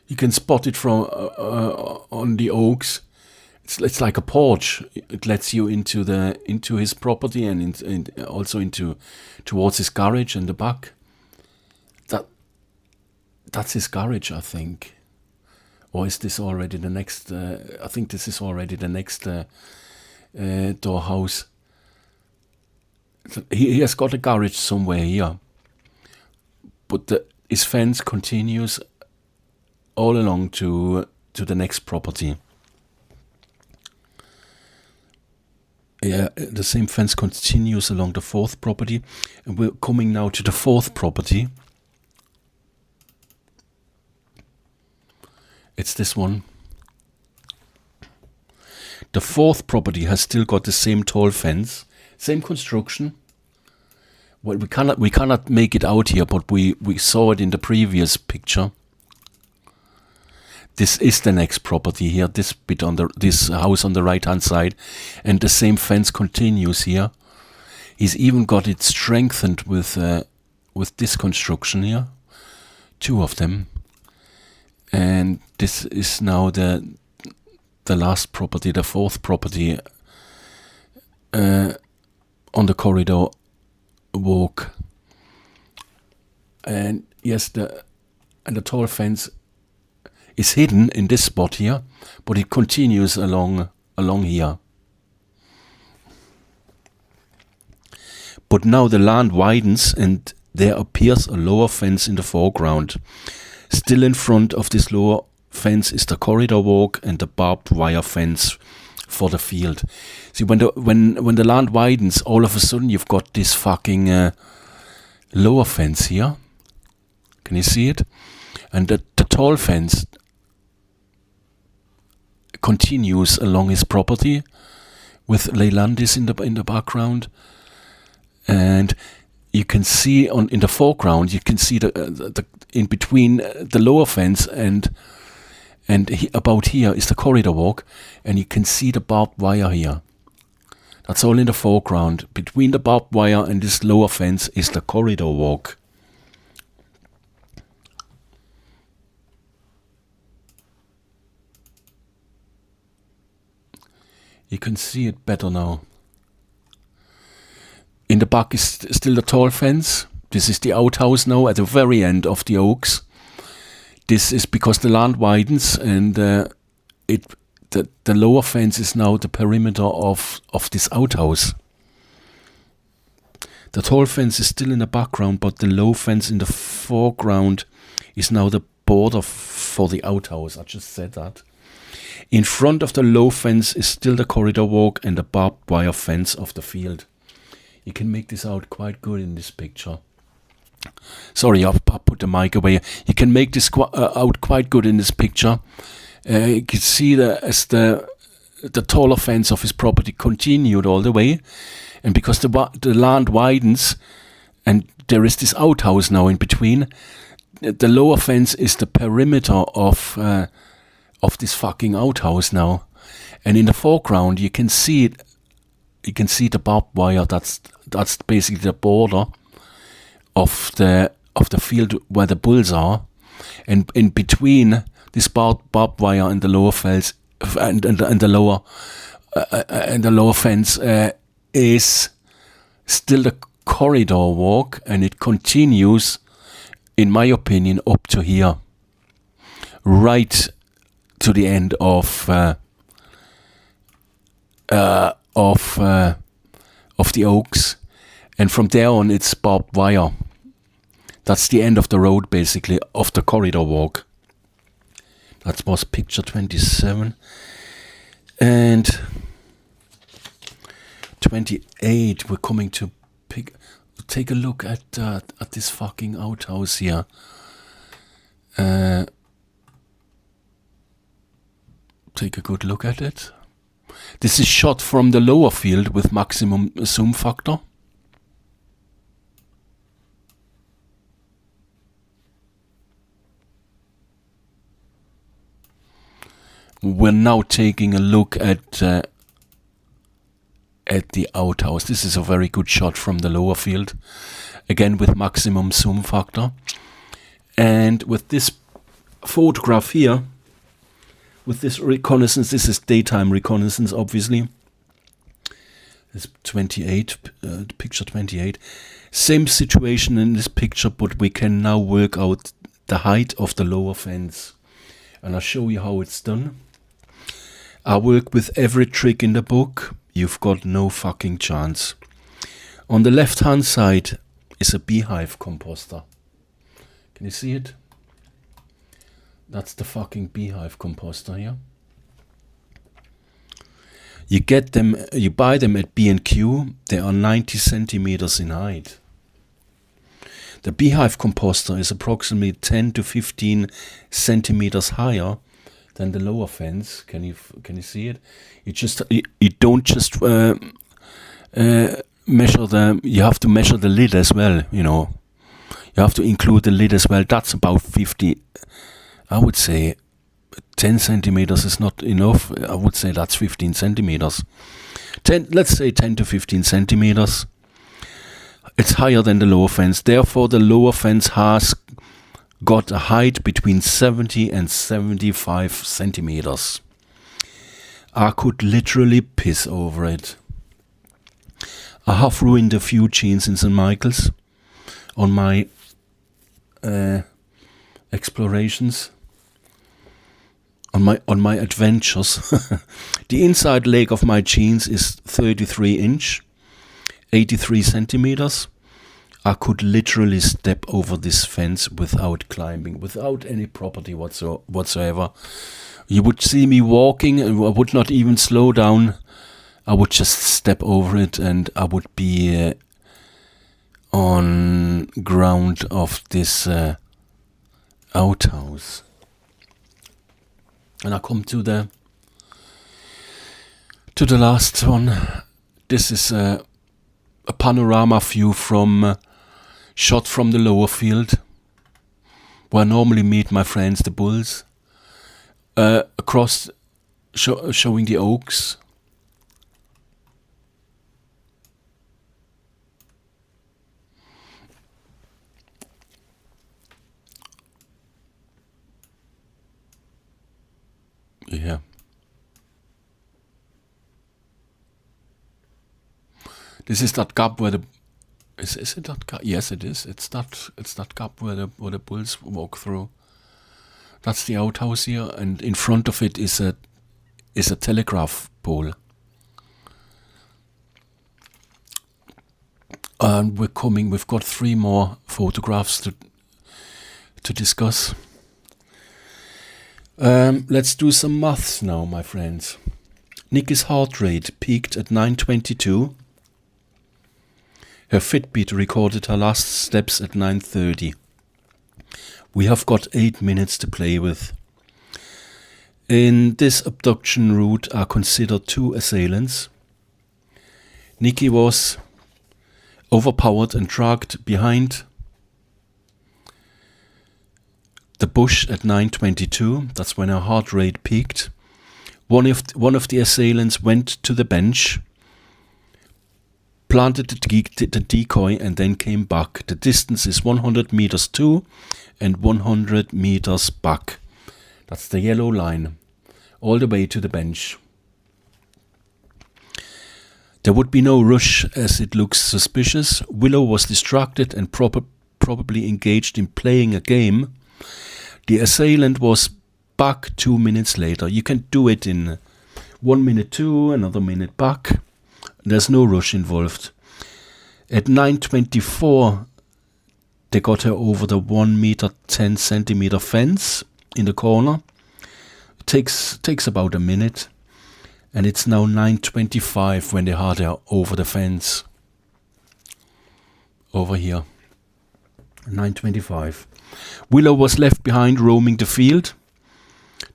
Speaker 1: You can spot it from on the oaks. It's like a porch. It lets you into his property and also towards his garage in the back. That's his garage, I think. Or is this already the next? I think this is already the next door house. He has got a garage somewhere here, but his fence continues all along to the next property. Yeah, the same fence continues along the fourth property, and we're coming now to the fourth property. It's this one. The fourth property has still got the same tall fence, same construction. Well, we cannot make it out here, but we saw it in the previous picture. This is the next property here, this bit on this house on the right hand side, and the same fence continues here. He's even got it strengthened with this construction here, 2 of them, and this is now the last property, the fourth property on the corridor walk. And yes, the tall fence is hidden in this spot here, but it continues along here. But now the land widens and there appears a lower fence in the foreground. Still in front of this lower fence is the corridor walk and the barbed wire fence for the field. See, when the land widens, all of a sudden you've got this fucking lower fence here. Can you see it? And the tall fence continues along his property with Leylandis in the background, and you can see in the foreground you can see the in between the lower fence and about here is the corridor walk, and you can see the barbed wire here. That's all in the foreground. Between the barbed wire and this lower fence is the corridor walk. You can see it better now. In the back is still the tall fence. This is the outhouse now at the very end of the oaks. This is because the land widens, and the lower fence is now the perimeter of this outhouse. The tall fence is still in the background, but the low fence in the foreground is now the border for the outhouse. I just said that. In front of the low fence is still the corridor walk and the barbed wire fence of the field. You can make this out quite good in this picture. Sorry, I put the mic away. You can make this out quite good in this picture. You can see as the taller fence of his property continued all the way, and because the land widens and there is this outhouse now in between, the lower fence is the perimeter of this fucking outhouse now, and in the foreground you can see it. You can see the barbed wire. That's basically the border of the field where the bulls are, and in between this barbed wire and the lower fence and the lower fence is still the corridor walk, and it continues, in my opinion, up to here, right to the end of the oaks, and from there on it's barbed wire. That's the end of the road, basically, of the corridor walk. That was picture 27. And 28, we're coming to take a look at this fucking outhouse here. Take a good look at it. This is shot from the lower field with maximum zoom factor. We're now taking a look at the outhouse. This is a very good shot from the lower field, again with maximum zoom factor. And with this photograph here, with this reconnaissance, this is daytime reconnaissance, obviously. It's 28, picture 28. Same situation in this picture, but we can now work out the height of the lower fence. And I'll show you how it's done. I work with every trick in the book. You've got no fucking chance. On the left hand side is a beehive composter. Can you see it? That's the fucking beehive composter here. You get them, you buy them at B&Q. They are 90 centimeters in height. The beehive composter is approximately 10 to 15 centimeters higher than the lower fence. Can you see it? You don't just measure the. You have to measure the lid as well. You know, you have to include the lid as well. That's about 50. I would say 10 centimeters is not enough. I would say that's 15 centimeters. Let's say 10 to 15 centimeters. It's higher than the lower fence. Therefore, the lower fence has got a height between 70 and 75 centimeters. I could literally piss over it. I have ruined a few jeans in St. Michael's on my explorations, on my adventures. The inside leg of my jeans is 33 inch, 83 centimeters. I could literally step over this fence without climbing, without any property whatsoever. You would see me walking and I would not even slow down. I would just step over it and I would be on ground of this outhouse. And I come to the last one. This is a panorama view shot from the lower field, where I normally meet my friends, the bulls, across showing the oaks. Yeah. This is that gap where the is it that gap? Yes, it is. It's that gap where the bulls walk through. That's the outhouse here, and in front of it is a telegraph pole. And we've got 3 more photographs to discuss. Let's do some maths now, my friends. Nikki's heart rate peaked at 9:22. Her Fitbit recorded her last steps at 9:30. We have got 8 minutes to play with. In this abduction route are considered 2 assailants. Nikki was overpowered and dragged behind the bush at 9:22. That's when her heart rate peaked. One of the assailants went to the bench, planted the decoy, and then came back. The distance is 100 meters to and 100 meters back. That's the yellow line, all the way to the bench. There would be no rush as it looks suspicious. Willow was distracted and probably engaged in playing a game. The assailant was back 2 minutes later. You can do it in 1 minute to, another minute back. There's no rush involved. At 9:24, they got her over the 1 meter 10 centimeter fence in the corner. It takes about a minute. And it's now 9:25 when they had her over the fence. Over here. 9:25. Willow was left behind roaming the field.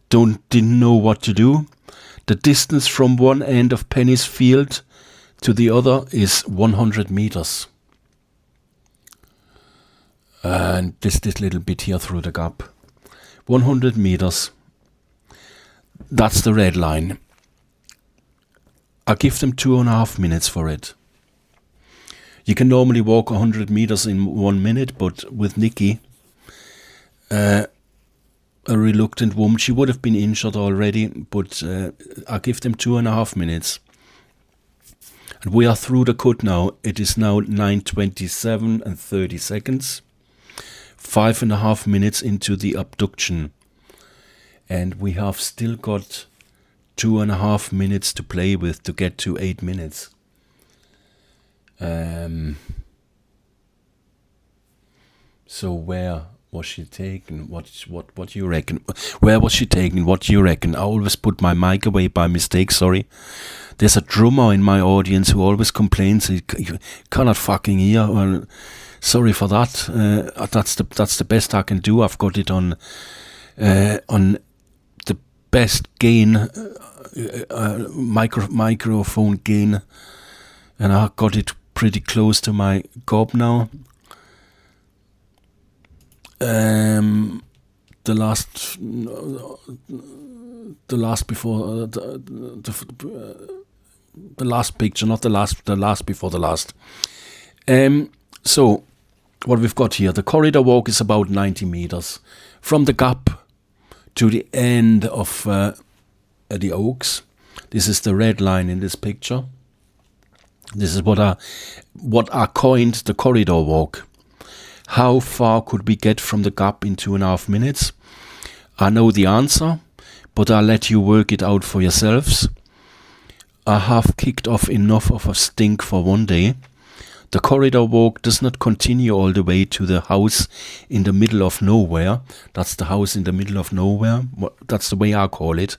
Speaker 1: Didn't know what to do. The distance from one end of Penny's field to the other is 100 meters. And this little bit here through the gap. 100 meters. That's the red line. I give them 2.5 minutes for it. You can normally walk 100 meters in 1 minute, but with Nikki, a reluctant woman, she would have been injured already, but I give them 2.5 minutes. And we are through the cut now. It is now 9:27 and 30 seconds. 5.5 minutes into the abduction. And we have still got 2.5 minutes to play with to get to 8 minutes. So where was she taken? What you reckon? Where was she taken? What do you reckon? I always put my mic away by mistake, sorry. There's a drummer in my audience who always complains he cannot fucking hear. Well, sorry for that. That's the best I can do. I've got it on the best gain, microphone gain, and I got it pretty close to my gob now. The last picture, not the last before the last. So what we've got here, the corridor walk is about 90 meters from the gap to the end of the oaks. This is the red line in this picture. This is what I coined the corridor walk. How far could we get from the gap in 2.5 minutes? I know the answer, but I'll let you work it out for yourselves. I have kicked off enough of a stink for one day. The corridor walk does not continue all the way to the house in the middle of nowhere. That's the house in the middle of nowhere. That's the way I call it.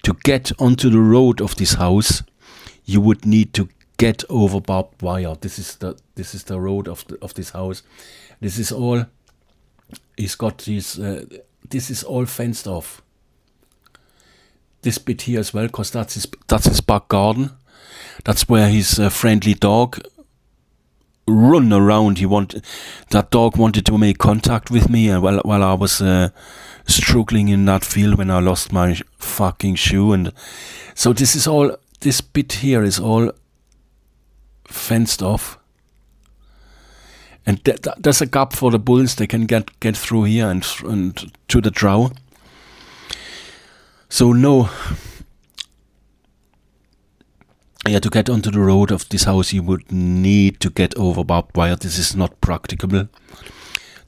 Speaker 1: To get onto the road of this house, you would need to get over barbed wire. This is the road of this house. This is all. He's got these. This is all fenced off. This bit here as well, because that's his back garden. That's where his friendly dog run around. That dog wanted to make contact with me, and while I was struggling in that field when I lost my fucking shoe, and so this bit here is all fenced off, and there's a gap for the bulls. They can get through here and to the drow. So no, to get onto the road of this house, you would need to get over barbed wire. This is not practicable.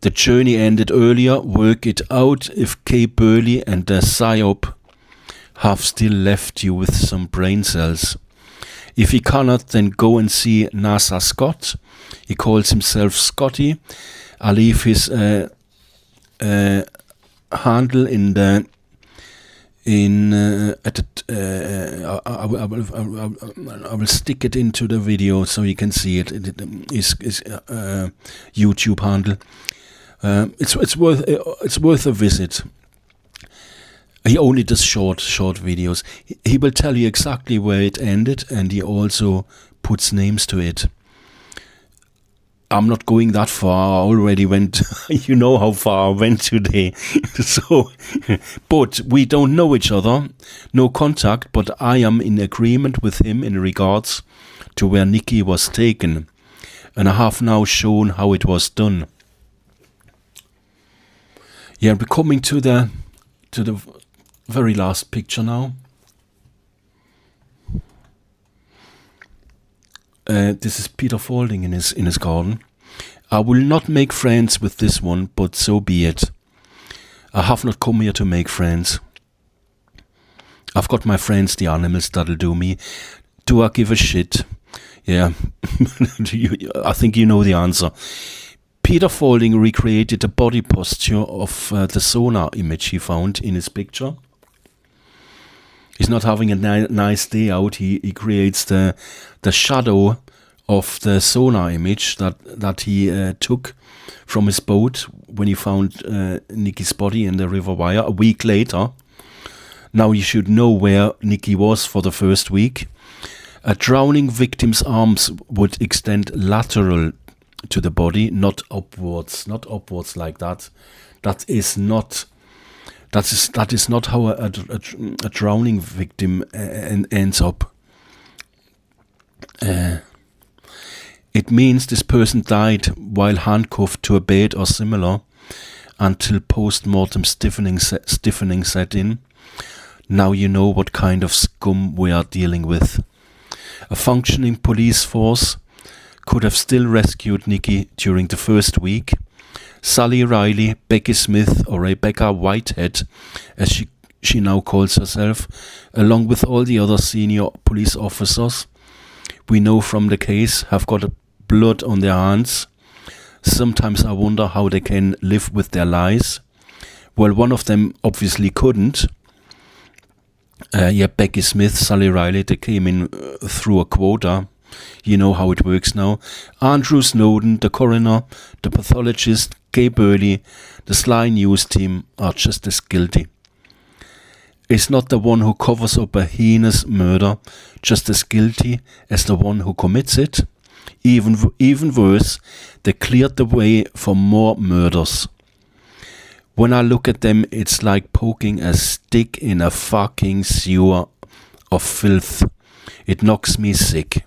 Speaker 1: The journey ended earlier. Work it out if Kay Burley and the PSYOP have still left you with some brain cells. If he cannot, then go and see NASA Scott. He calls himself Scotty. I'll leave his handle I will stick it into the video so you can see it. His YouTube handle. It's worth a visit. He only does short videos. He will tell you exactly where it ended, and he also puts names to it. I'm not going that far. I already went. You know how far I went today. So, but we don't know each other. No contact, but I am in agreement with him in regards to where Nikki was taken, and I have now shown how it was done. Yeah, we're coming to the very last picture now. This is Peter Faulding in his garden. I will not make friends with this one, but so be it. I have not come here to make friends. I've got my friends, the animals, that'll do me. Do I give a shit? Yeah, I think you know the answer. Peter Faulding recreated the body posture of the sonar image he found in his picture. He's not having a nice day out. He creates the shadow of the sonar image that he took from his boat when he found Nikki's body in the River Wire a week later. Now you should know where Nikki was for the first week. A drowning victim's arms would extend lateral to the body, not upwards like that. That is not how a drowning victim ends up. It means this person died while handcuffed to a bed or similar until post-mortem stiffening set in. Now you know what kind of scum we are dealing with. A functioning police force could have still rescued Nikki during the first week. Sally Riley, Becky Smith, or Rebecca Whitehead, as she now calls herself, along with all the other senior police officers we know from the case, have got blood on their hands. Sometimes I wonder how they can live with their lies. Well, one of them obviously couldn't. Becky Smith, Sally Riley, they came in through a quota. You know how it works now. Andrew Snowden, the coroner, the pathologist, Gay Burley, the Sly News team are just as guilty. Is not the one who covers up a heinous murder just as guilty as the one who commits it? Even worse, they cleared the way for more murders. When I look at them, it's like poking a stick in a fucking sewer of filth. It knocks me sick.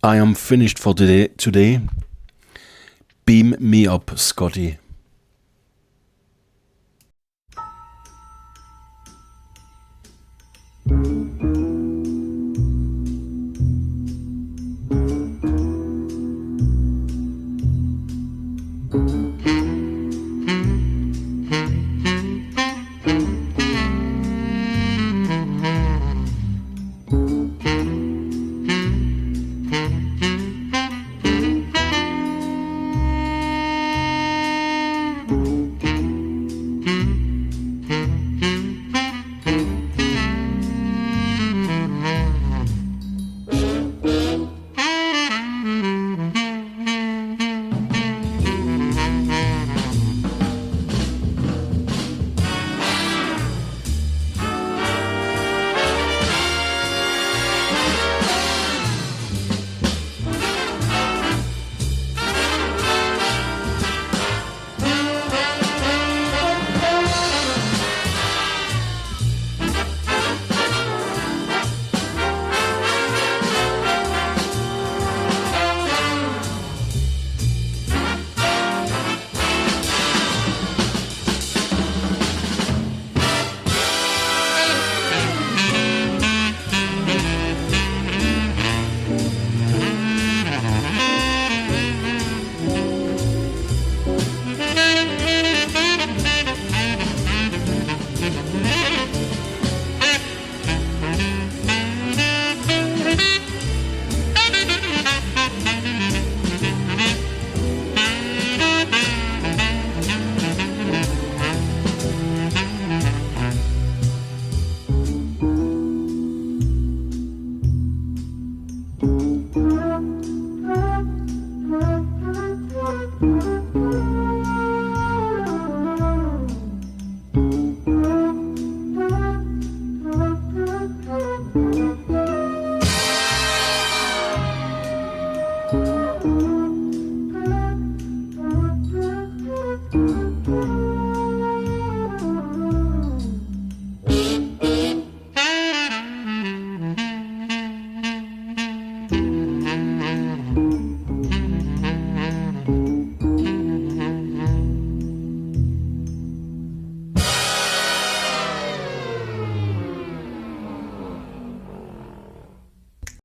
Speaker 1: I am finished for today. Beam me up, Scotty.